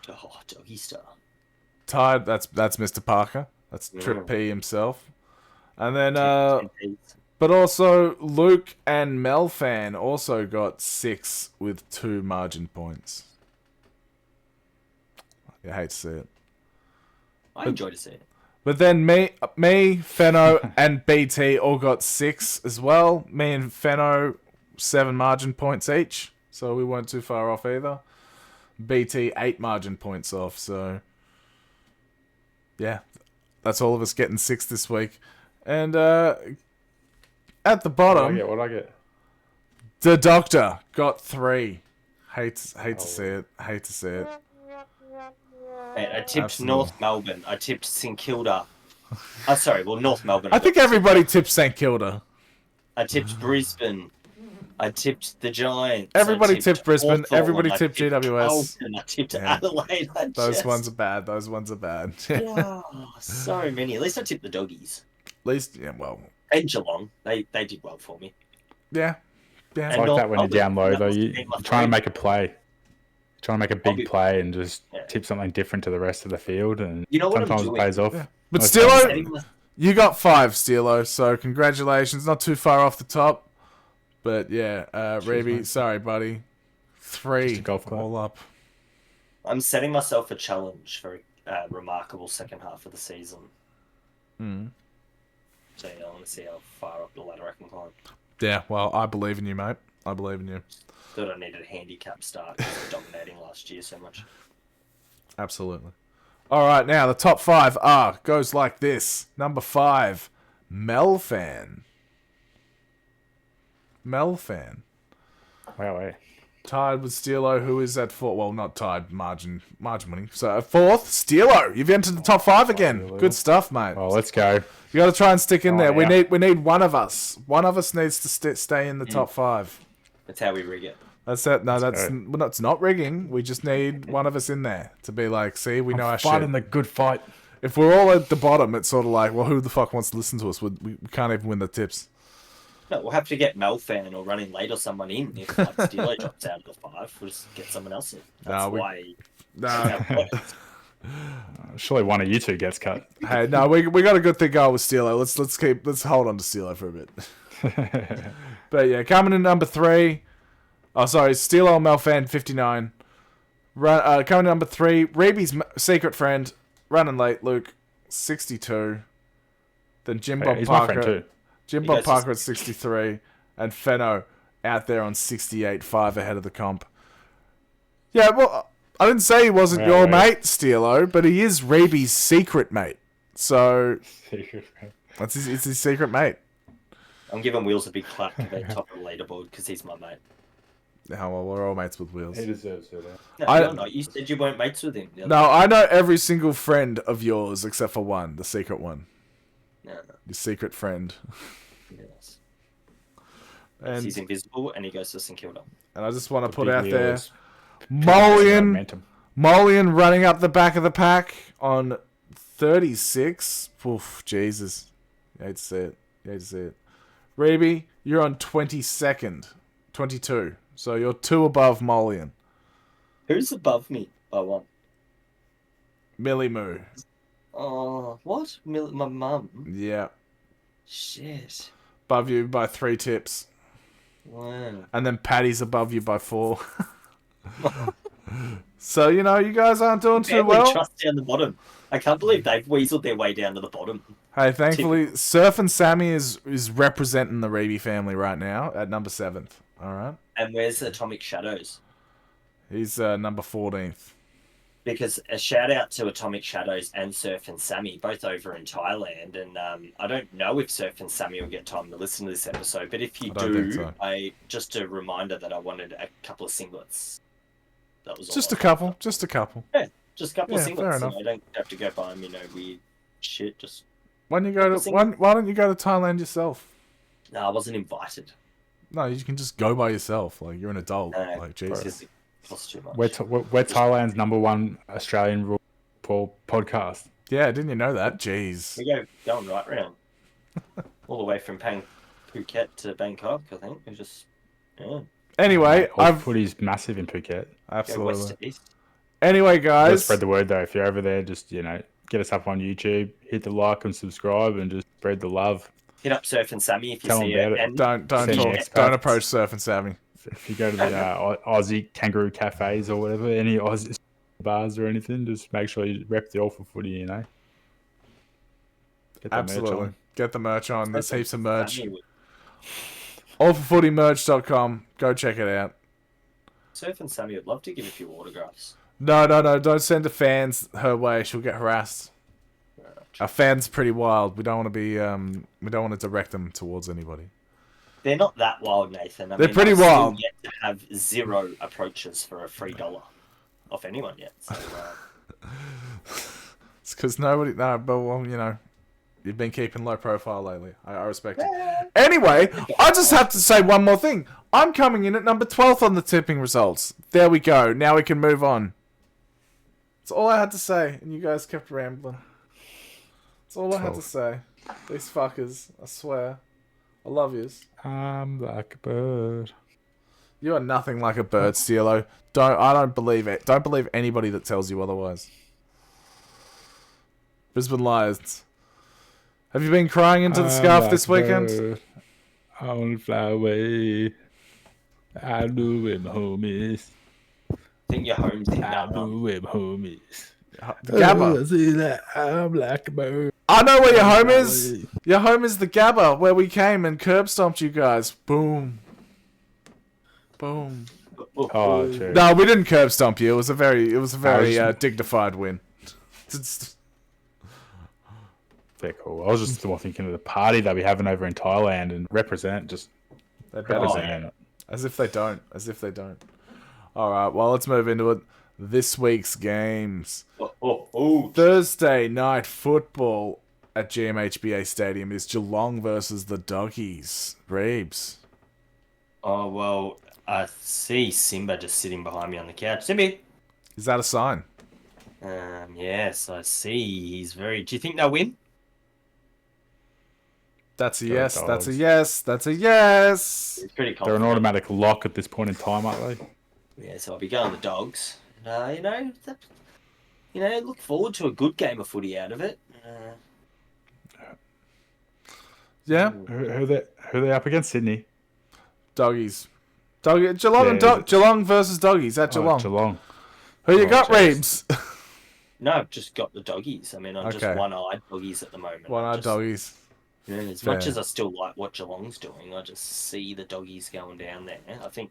Oh, Doggy Style. Tied. That's Mr. Parker. That's Trip P himself. And then but also, Luke and Melfan also got 6 with 2 margin points. I hate to see it. I enjoy to see it. But then me, Fenno, and BT all got 6 as well. Me and Fenno, 7 margin points each. So we weren't too far off either. BT, 8 margin points off. So, yeah. That's all of us getting 6 this week. And, at the bottom, what I get? The Doctor got 3. Hate to see it. Hate to see it. I tipped North Melbourne. I tipped St Kilda. North Melbourne. I think everybody tipped St Kilda. I tipped Brisbane. I tipped the Giants. Everybody tipped Brisbane. Hawthorn. Everybody tipped GWS. I tipped Adelaide. Those ones are bad. Those ones are bad. So many. At least I tipped the Doggies. At least, yeah, well. And Geelong. They did well for me. Yeah. It's like that when you're down low, though. You're trying to make a play. You're trying to make a big play and just tip something different to the rest of the field. And sometimes it pays off. Yeah. But Steelo, you got 5, Steelo. So congratulations. Not too far off the top. But yeah, Reby, sorry, buddy. 3 all up. I'm setting myself a challenge for a remarkable second half of the season. So I want to see how far up the ladder I can climb. Yeah, well, I believe in you, mate. I believe in you. Thought I needed a handicap start because I was dominating last year so much. Absolutely. All right, now the top 5 goes like this. Number 5, Melfan. Wow, Tied with Steelo, who is at 4. Well, not tied, margin winning. So at 4th, Steelo. You've entered the top 5 again. Good stuff, mate. Oh, let's go. You got to try and stick in there. Yeah. We need one of us. One of us needs to stay in the top 5. That's how we rig it. That's it. No, that's not rigging. We just need one of us in there to be like, see, we know our shit. Fighting the good fight. If we're all at the bottom, it's sort of like, well, who the fuck wants to listen to us? We can't even win the tips. No, we'll have to get Melfan or Running Late or someone in if Steelo drops out of the 5. We'll just get someone else in. That's why. Surely one of you two gets cut. Hey, no, we got a good thing going with Steelo. Let's hold on to Steelo for a bit. But yeah, coming in number 3. Oh, sorry, Steelo and Melfan 59. Coming in number 3, Reeby's secret friend, Running Late Luke 62. Then Jim Bob Parker. Jim Bob Parker at 63, and Fenno out there on 68.5 ahead of the comp. Yeah, well, I didn't say he wasn't your mate, Steelo, but he is Reeby's secret mate. So it's his secret mate. I'm giving Wheels a big clap to be top of the leaderboard because he's my mate. Oh, well, we're all mates with Wheels. He deserves it. No, you're not. You said you weren't mates with him. the other No, day. I know every single friend of yours except for one, the secret one. No. Your secret friend. Yes. And, He's invisible and he goes to St Kilda. and I just want to The put big out there, wheels. Mullion running up the back of the pack on 36. Oof, Jesus. You hate to see it. You hate to see it. Reeby, you're on 22nd. 22. So you're 2 above Mullion. Who's above me by one? Millie Moo. Oh, what? My mum. Yeah. Shit. Above you by 3 tips. Wow. And then Paddy's above you by 4. So, you know, you guys aren't doing too Family well. trust down the bottom. I can't believe they've weaseled their way down to the bottom. Hey, thankfully, Surf and Sammy is representing the Reeby family right now at number 7th. All right. And where's Atomic Shadows? He's number 14th. Because a shout out to Atomic Shadows and Surf and Sammy, both over in Thailand. And I don't know if Surf and Sammy will get time to listen to this episode, but if you I don't think do, so. just a reminder that I wanted a couple of singlets. That was all. Just a couple. Just a couple. Yeah, just a couple of Yeah, fair singlets. enough. You know, don't have to go buy them, weird shit. Just Why don't you go to Thailand yourself? no, I wasn't invited. No, you can just go by yourself. Like, you're an adult. No, Like, Jesus. because it costs too much. We're Thailand's number 1 Australian rule podcast. Yeah, didn't you know that? Jeez. We going right round, all the way from Phuket to Bangkok. I think we just Anyway, Footy's massive in Phuket. go west Absolutely. to east. Anyway, Let's guys. spread the word though. If you're over there, just get us up on YouTube, hit the like and subscribe, and just spread the love. Hit up Surf and Sammy if you Tell see 'em about it. it. And Don't Send talk. me Don't expats. approach Surf and Sammy. If you go to the Aussie kangaroo cafes or whatever, any Aussie bars or anything, just make sure you rep the All for Footy. Get that merch Absolutely. on. Get the merch on. There's Surf and heaps of merch. Sammy would- allforfootymerch.com. Go check it out. Surf and Sammy would love to give a few autographs. No. Don't send the fans her way. She'll get harassed. Our fans pretty wild. We don't want to be. We don't want to direct them towards anybody. They're not that wild, Nathan. They're pretty I've still wild. Yet to have 0 approaches for a $3 off anyone yet. So, It's because nobody. No, but well, you know, you've been keeping low profile lately. I respect it. Anyway, I just have to say one more thing. I'm coming in at number 12th on the tipping results. There we go. Now we can move on. That's all I had to say, and you guys kept rambling. That's all I had to say. These fuckers, I swear. I love yous. I'm like a bird. You are nothing like a bird, Steelo. I don't believe it. Don't believe anybody that tells you otherwise. Brisbane Lions. Have you been crying into the scarf this weekend? I want to fly away. I do with my homies. I think your home's in I that do one. with my homies. The Gabba. See that? I'm like a bird. I know where your home is. Your home is the Gabba, where we came and curb stomped you guys. Boom. Boom. Oh, true. No, we didn't curb stomp you. It was a very just- dignified win. They're cool. I was just more thinking of the party that we having over in Thailand and represent. They better Represent. As if they don't. As if they don't. All right. Well, let's move into it. This week's games. Thursday night football at GMHBA Stadium is Geelong versus the Doggies. Reebs. Oh, well, I see Simba just sitting behind me on the couch. Simba! Is that a sign? Yes, I see. He's very... Do you think they'll win? That's a Go yes. Dogs. That's a yes. That's a yes. He's pretty They're an confident. automatic lock at this point in time, aren't they? Yeah, so I'll be going the Dogs. Look forward to a good game of footy out of it. Yeah. Who they up against? Sydney. Doggies. Geelong and Yeah. Geelong versus Doggies at Geelong. Geelong. Who you Oh, got, jeez. Reebs? No, I've just got the Doggies. I mean, I'm just Okay. one-eyed Doggies at the moment. One-eyed Just- Doggies. Yeah, as Fair. much as I still like what Geelong's doing, I just see the Doggies going down there. I think,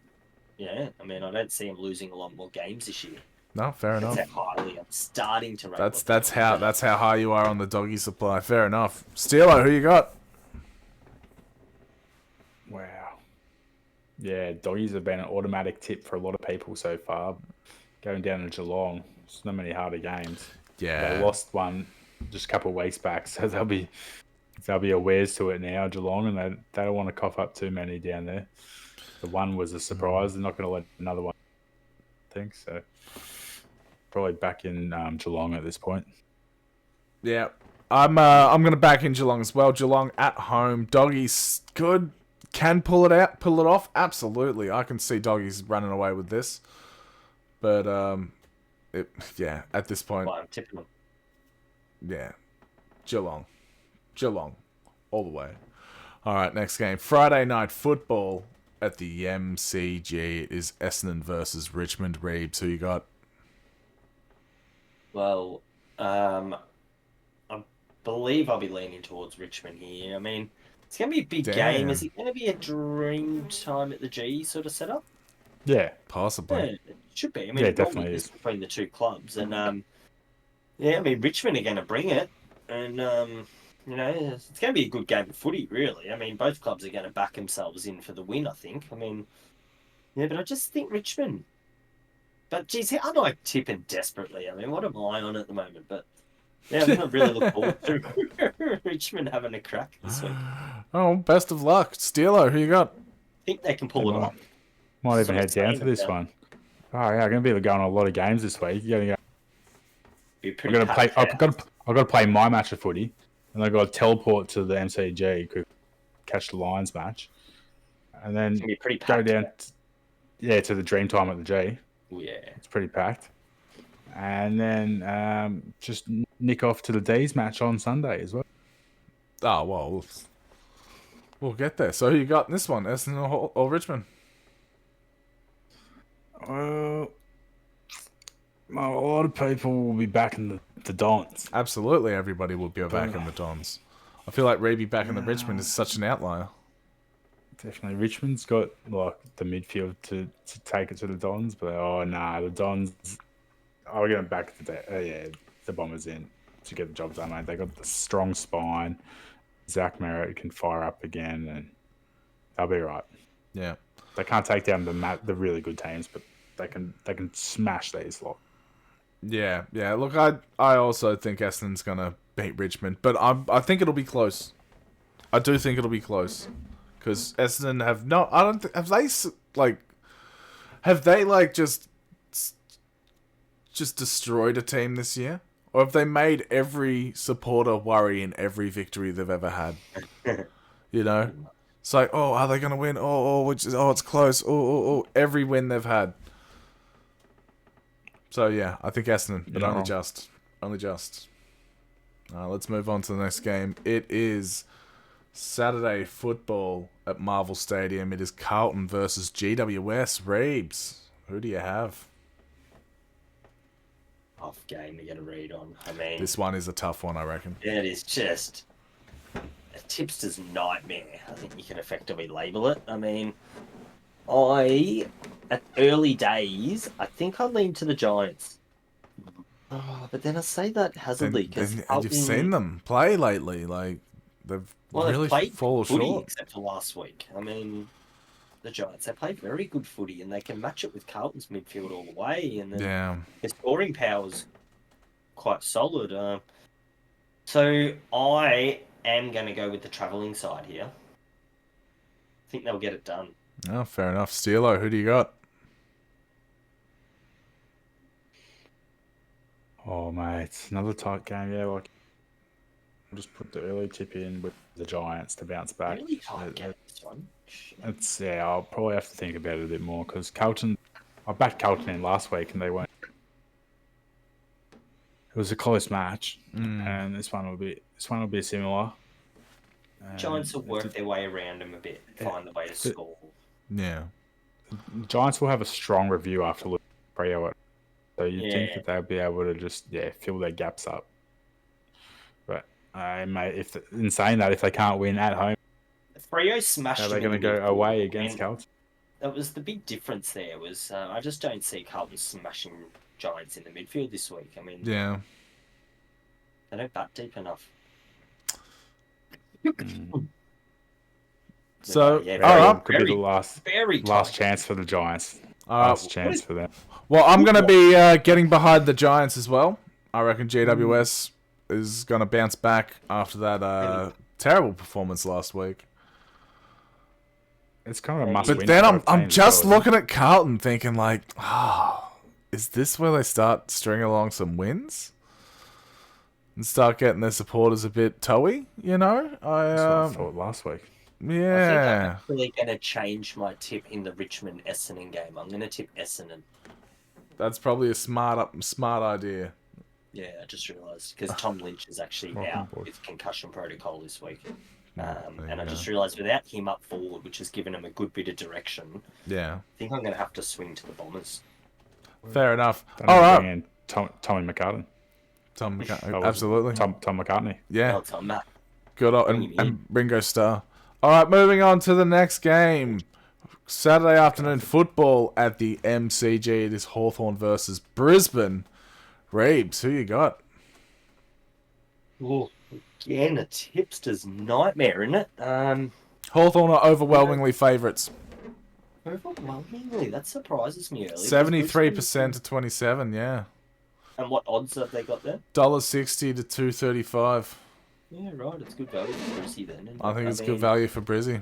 I don't see them losing a lot more games this year. No, fair enough. That's how highly I'm starting to rate. That's how high you are on the Doggy supply. Fair enough. Steelo, who you got? Yeah, doggies have been an automatic tip for a lot of people so far. Going down to Geelong, there's not many harder games. Yeah. They lost one just a couple of weeks back, so they'll be awares to it now, Geelong, and they don't want to cough up too many down there. The one was a surprise. They're not going to let another one, I think. So probably back in Geelong at this point. Yeah. I'm going to back in Geelong as well. Geelong at home. Doggies good. Can pull it off. Absolutely. I can see Doggies running away with this. But, at this point, Well, I'm tipping them. yeah. Geelong. All the way. All right, next game. Friday night football at the MCG. It is Essendon versus Richmond. Reeves, who you got? Well, I believe I'll be leaning towards Richmond here. I mean, it's going to be a big game. Is it going to be a dream time at the G sort of setup? Yeah. Possibly. Yeah, it should be. I mean, Yeah, it definitely is is. between the two clubs. And, Richmond are going to bring it. And, it's going to be a good game of footy, really. I mean, both clubs are going to back themselves in for the win, I think. I mean, yeah, but I just think Richmond. But, geez, I'm like tipping desperately. I mean, what am I on at the moment? But, yeah, I'm not really looking forward to Richmond having a crack this week. Oh, best of luck. Steelo, who you got? I think they can pull it off. Might even head down to this one. Oh, yeah, I'm going to be going on a lot of games this week. I've got to play my match of footy, and I've got to teleport to the MCG to catch the Lions match, and then go down, to the Dreamtime at the G. Yeah, it's pretty packed, and then just nick off to the D's match on Sunday as well. Oh well, we'll get there. So who you got in this one, Essendon or Richmond? Well, a lot of people will be backing the Dons. Absolutely, everybody will be backing the Dons. I feel like Reeby backing the Richmond is such an outlier. Definitely, Richmond's got like the midfield to take it to the Dons, but the Dons. We're going to back the Bombers in to get the job done, mate. They got the strong spine. Zach Merritt can fire up again, and they'll be right. Yeah, they can't take down the really good teams, but they can smash these lot. Yeah. Look, I also think Essendon's gonna beat Richmond, but I think it'll be close. I do think it'll be close because Essendon have no. I don't think have they just destroyed a team this year, or have they made every supporter worry in every victory they've ever had? You know, it's like, oh, are they gonna win? It's close. Every win they've had. So yeah, I think Essendon, but only just. Let's move on to the next game. It is Saturday football at Marvel Stadium. It is Carlton versus GWS. Reeves, who do you have? Tough game to get a read on. I mean, this one is a tough one, I reckon. It is just a tipster's nightmare. I think you can effectively label it. I mean, at early days, I think I lean to the Giants. But then I say that hazardly because you've seen them play lately. Like they've really fallen short, except for last week. I mean, the Giants, they play very good footy and they can match it with Carlton's midfield all the way. And then their scoring power's quite solid. So I am going to go with the travelling side here. I think they'll get it done. Oh, fair enough. Steelo, who do you got? Oh, mate, another tight game. Yeah, I'll just put the early tip in with the Giants to bounce back. Really tight game, this one. I'll probably have to think about it a bit more because Carlton. I backed Carlton in last week and they weren't. It was a close match, and this one will be similar. Giants will work their way around them a bit, find the way to score. Yeah, the Giants will have a strong review after losing Freo, so you think that they'll be able to just fill their gaps up. But mate, if they can't win at home, Freo smashed. How are they going to go away against Carlton? That was the big difference. There was I just don't see Carlton smashing Giants in the midfield this week. I mean, they don't bat deep enough. So, yeah, all right. Could be the last very last tight. chance for the Giants. All right. Last chance for them. Well, I'm going to be getting behind the Giants as well. I reckon GWS is going to bounce back after that terrible performance last week. It's kind of a must But win. then for both I'm teams just as well, looking at Carlton thinking like, is this where they start stringing along some wins? And start getting their supporters a bit toey, you know? That's what I thought last week. I think I'm Yeah. actually going to change my tip in the Richmond Essendon game. I'm going to tip Essendon. That's probably a smart idea. Yeah, I just realised because Tom Lynch is actually out with concussion protocol this week. And I just realised without him up forward, which has given him a good bit of direction, Yeah. I think I'm going to have to swing to the Bombers. Fair enough. Don't All right. bring in Tommy McCartan. Absolutely. Tom McCartney. Yeah. Well done, Matt. Good old, and Ringo Starr. All right, moving on to the next game. Saturday afternoon football at the MCG. It is Hawthorn versus Brisbane. Reeves, who you got? Oh, again, a tipster's nightmare, isn't it? Hawthorn are overwhelmingly favourites. Overwhelmingly, that surprises me early. 73% to 27, yeah. And what odds have they got there? $1.60 to $2.35. Yeah, right. It's good value for Brizzy then. I think it's good value for Brizzy.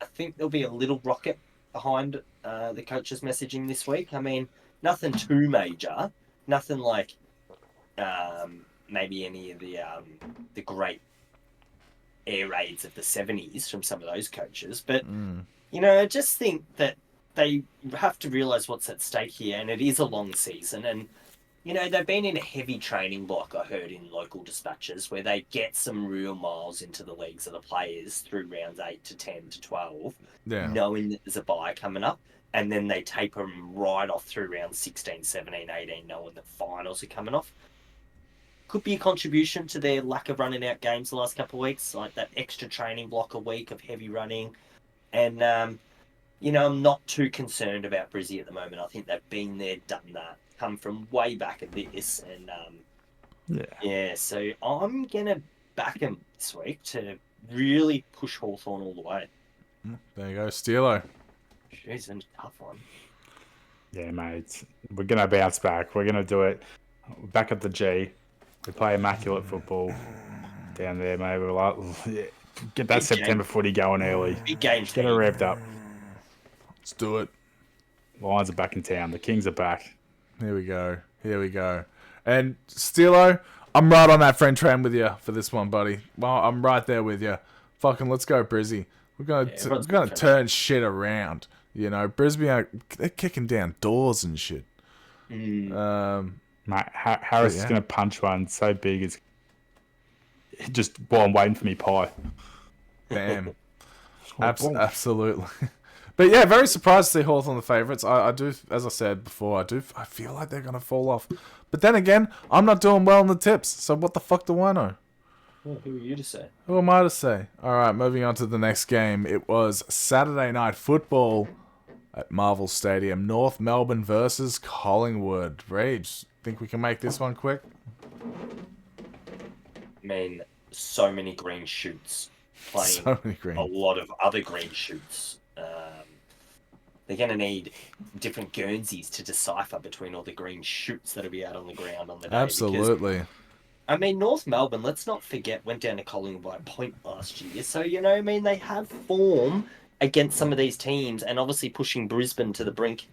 I think there'll be a little rocket behind the coach's messaging this week. I mean, nothing too major. Nothing like maybe any of the great air raids of the 70s from some of those coaches. But, you know, I just think that they have to realise what's at stake here, and it is a long season. And, you know, they've been in a heavy training block, I heard in local dispatches, where they get some real miles into the legs of the players through rounds 8 to 10 to 12, knowing that there's a bye coming up. And then they taper them right off through rounds 16, 17, 18, knowing that finals are coming off. Could be a contribution to their lack of running out games the last couple of weeks, like that extra training block a week of heavy running. And, you know, I'm not too concerned about Brizzy at the moment. I think they've been there, done that, come from way back at this. And, yeah, so I'm going to back them this week to really push Hawthorn all the way. There you go, Steelo. Jeez, a tough one. Yeah, mate. We're going to bounce back. We're going to do it back at the G. We play immaculate football down there, mate. We're like, get that September footy going early. Big game. Get it revved up. Let's do it. Lions are back in town. The Kings are back. Here we go. Here we go. And Steelo, I'm right on that French tram with you for this one, buddy. Well, I'm right there with you. Fucking let's go, Brizzy. We're gonna turn shit around. You know, Brisbane, they're kicking down doors and shit. Mate, Harris is going to punch one so big it's just while I'm waiting for me pie. Damn. Absolutely. But yeah, very surprised to see Hawthorn the favourites. I do, as I said before, I feel like they're going to fall off. But then again, I'm not doing well in the tips, so what the fuck do I know? Well, who are you to say? Who am I to say? All right, moving on to the next game. It was Saturday night football at Marvel Stadium. North Melbourne versus Collingwood. Rage, think we can make this one quick? I mean, so many green shoots playing So many green. a lot of other green shoots. They're going to need different Guernseys to decipher between all the green shoots that'll be out on the ground on the day. Absolutely. Because, I mean, North Melbourne, let's not forget, went down to Collingwood by a point last year. So, you know, I mean, they have form against some of these teams, and obviously pushing Brisbane to the brink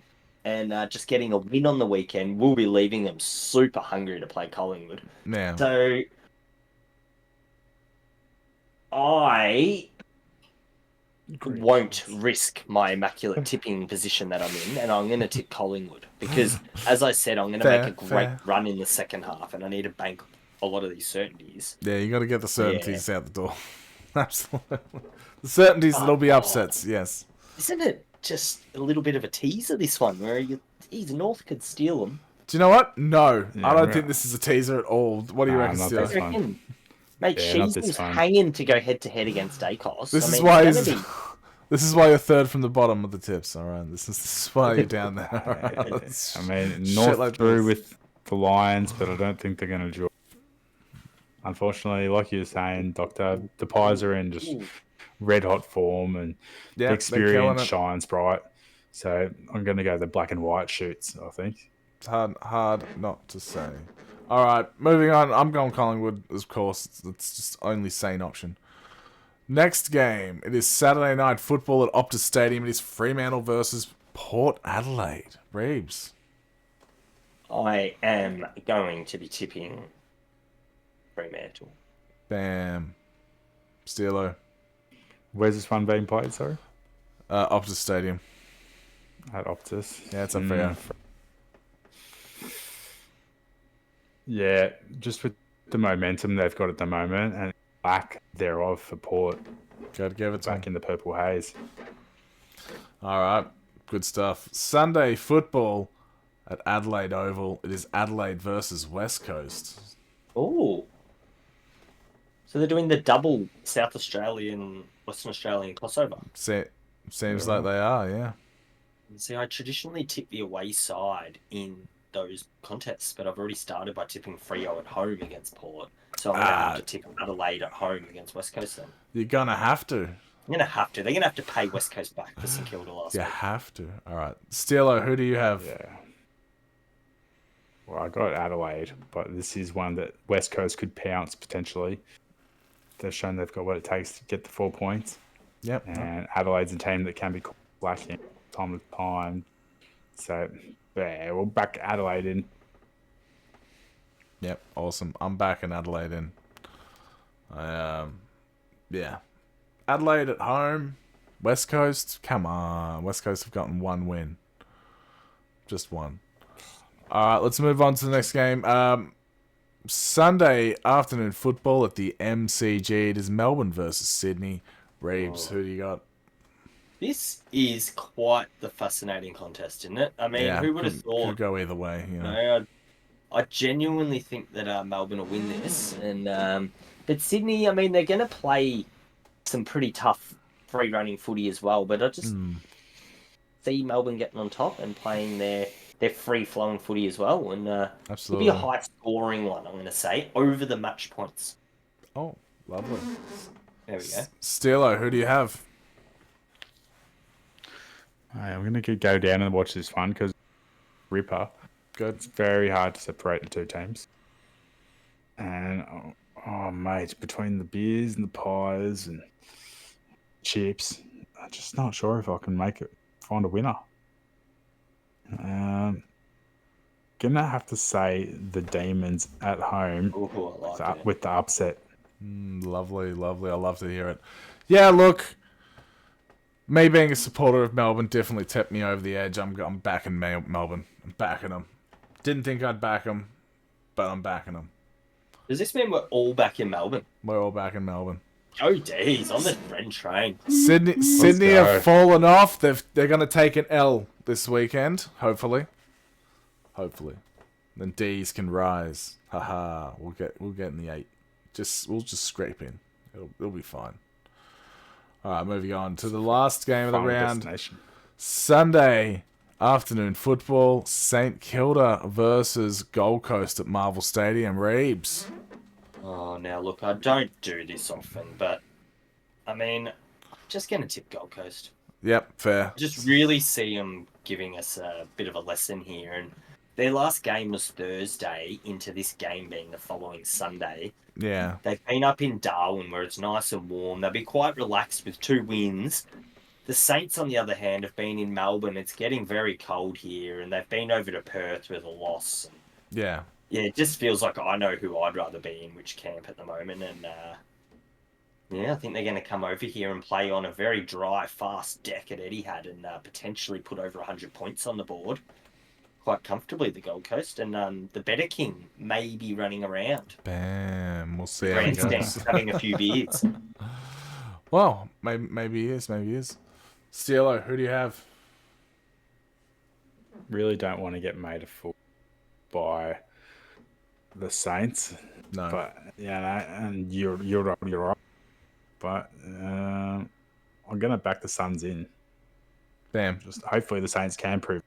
and just getting a win on the weekend will be leaving them super hungry to play Collingwood. Yeah. So I won't risk my immaculate tipping position that I'm in, and I'm going to tip Collingwood because, as I said, I'm going to make a great run in the second half, and I need to bank a lot of these certainties. Yeah, you got to get the certainties out the door. Absolutely. The certainties that'll be upsets, yes. Isn't it just a little bit of a teaser, this one, where North could steal them? Do you know what? No. I don't think this is a teaser at all. What do you reckon, not Steele? this one. Mate, she's hanging to go head-to-head against Dacos. This is why you're third from the bottom of the tips, all right? This is why you're down there. Right? I mean, North through with the Lions, but I don't think they're going to draw. Unfortunately, like you were saying, Doctor, the Pies are in just red hot form, and the Yeah, they're killing experience it. shines bright. So I'm going to go the black and white shoots, I think. It's hard not to say. All right, moving on. I'm going Collingwood, of course. It's just only sane option. Next game. It is Saturday night football at Optus Stadium. It is Fremantle versus Port Adelaide. Reeves. I am going to be tipping Fremantle. Bam. Steelo. Where's this one being played, sorry? Optus Stadium. At Optus. Yeah, it's up for you. Yeah, just with the momentum they've got at the moment and lack thereof for Port. Gotta give it to back in the purple haze. All right, good stuff. Sunday football at Adelaide Oval. It is Adelaide versus West Coast. Oh. So they're doing the double South Australian, Western Australian crossover. Seems like they are, yeah. See, I traditionally tip the away side in those contests, but I've already started by tipping Freo at home against Port. So I'm going to have to tip Adelaide at home against West Coast then. You're going to have to. I'm going to have to. They're going to have to pay West Coast back for St Kilda last week. You have to. All right. Steelo, who do you have? Yeah. Well, I got Adelaide, but this is one that West Coast could pounce potentially. They've shown they've got what it takes to get the 4 points. Yep. And Adelaide's a team that can be lacking time to time. So, yeah, we'll back Adelaide in. Yep, awesome. I'm backing Adelaide in. Yeah. Adelaide at home. West Coast, come on. West Coast have gotten one win. Just one. All right, let's move on to the next game. Sunday afternoon football at the MCG. It is Melbourne versus Sydney. Reeves, who do you got? This is quite the fascinating contest, isn't it? I mean, who would have thought? Could go either way. You know? No, I genuinely think that Melbourne will win this. And but Sydney, I mean, they're going to play some pretty tough free-running footy as well. But I just see Melbourne getting on top and playing their free-flowing footy as well. And Absolutely. It'll be a high-scoring one, I'm going to say, over the match points. Oh, lovely. There we go. Steelo, who do you have? I'm going to go down and watch this one because Ripper. Good. It's very hard to separate the two teams. And, oh, mate, between the beers and the pies and chips, I'm just not sure if I can find a winner. Gonna have to say the Demons at home with the upset. Lovely, lovely. I love to hear it. Yeah, look, me being a supporter of Melbourne definitely tipped me over the edge. I'm backing Melbourne. I'm backing them. Didn't think I'd back them, but I'm backing them. Does this mean we're all back in Melbourne? We're all back in Melbourne. Oh, days on the friend train. Sydney have fallen off. They're going to take an L this weekend, hopefully. Then D's can rise. Haha. We'll get in the 8. We'll just scrape in. It'll be fine. All right, moving on to the last game of the round. Sunday afternoon football. St Kilda versus Gold Coast at Marvel Stadium. Reeves. Oh, now look, I don't do this often, but I mean, I'm just going to tip Gold Coast. Yep, fair. I just really see them giving us a bit of a lesson here. And their last game was Thursday into this game being the following Sunday. Yeah. They've been up in Darwin where it's nice and warm. They'll be quite relaxed with 2 wins. The Saints, on the other hand, have been in Melbourne. It's getting very cold here, and they've been over to Perth with a loss. Yeah. Yeah, it just feels like I know who I'd rather be in which camp at the moment. And, I think they're going to come over here and play on a very dry, fast deck at Etihad and potentially put over 100 points on the board quite comfortably, the Gold Coast. And the Better King may be running around. Bam. We'll see how it goes. Having a few beers. Well, maybe he is. Steelo, who do you have? Really don't want to get made a fool by the Saints. No. But, and you're right. But I'm going to back the Suns in. Damn. Just hopefully the Saints can prove.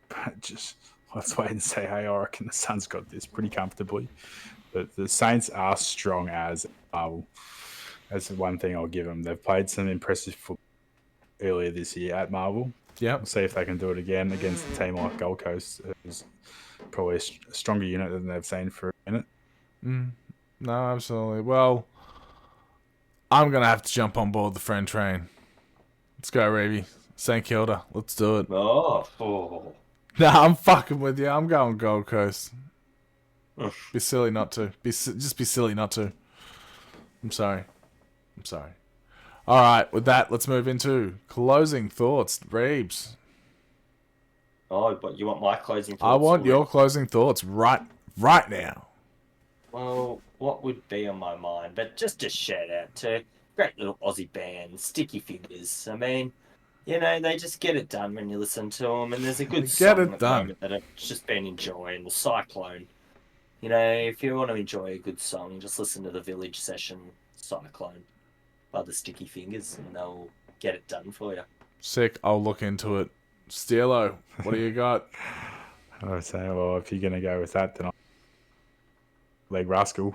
But just let's wait and see. Hey, I reckon the Suns got this pretty comfortably. But the Saints are strong as Marvel. That's the one thing I'll give them. They've played some impressive football earlier this year at Marvel. Yep. We'll see if they can do it again against a team like Gold Coast, who's probably a stronger unit than they've seen for a minute. No, absolutely. Well, I'm going to have to jump on board the friend train. Let's go, Reevy. St Kilda. Let's do it. Oh. Nah, I'm fucking with you. I'm going Gold Coast. Be silly not to. Just be silly not to. I'm sorry. All right, with that, let's move into closing thoughts. Reebs. Oh, but you want my closing thoughts? I want your closing thoughts right now. Well, what would be on my mind? But just a shout out to great little Aussie band, Sticky Fingers. I mean, you know, they just get it done when you listen to them, and there's a good song at the moment that I've just been enjoying, The Cyclone. You know, if you want to enjoy a good song, just listen to the Village Session Cyclone by the Sticky Fingers, and they'll get it done for you. Sick. I'll look into it. Steelo, what do you got? I would say, well, if you're going to go with that, then Leg Rascal.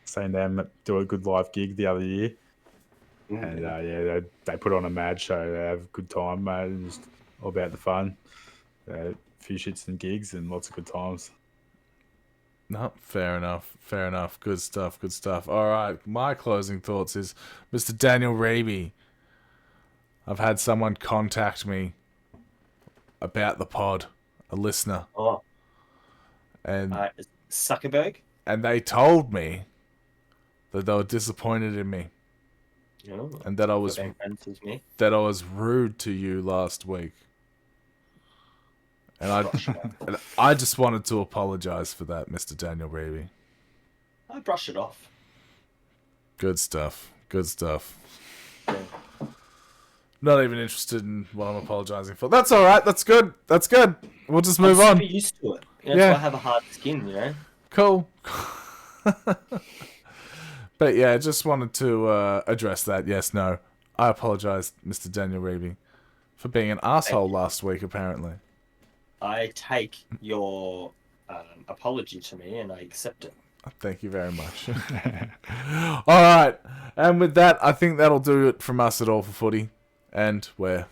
Seen them do a good live gig the other year. And they put on a mad show. They have a good time, mate. It's just all about the fun. A few shits and gigs and lots of good times. No, fair enough. Good stuff. All right, my closing thoughts is Mr. Daniel Raby. I've had someone contact me about the pod, a listener. Oh. And Zuckerberg? And they told me that they were disappointed in me. Oh, and that I was rude to you last week. And I just wanted to apologize for that, Mr. Daniel Raby. I brush it off. Good stuff. Yeah. Not even interested in what I'm apologizing for. That's all right. That's good. We'll just move on. I'm super used to it. That's why I have a hard skin, you know? Cool. But yeah, just wanted to address that. Yes, no. I apologize, Mr. Daniel Raby, for being an asshole last week, apparently. I take your apology to me and I accept it. Thank you very much. All right. And with that, I think that'll do it from us at All for Footy. And we're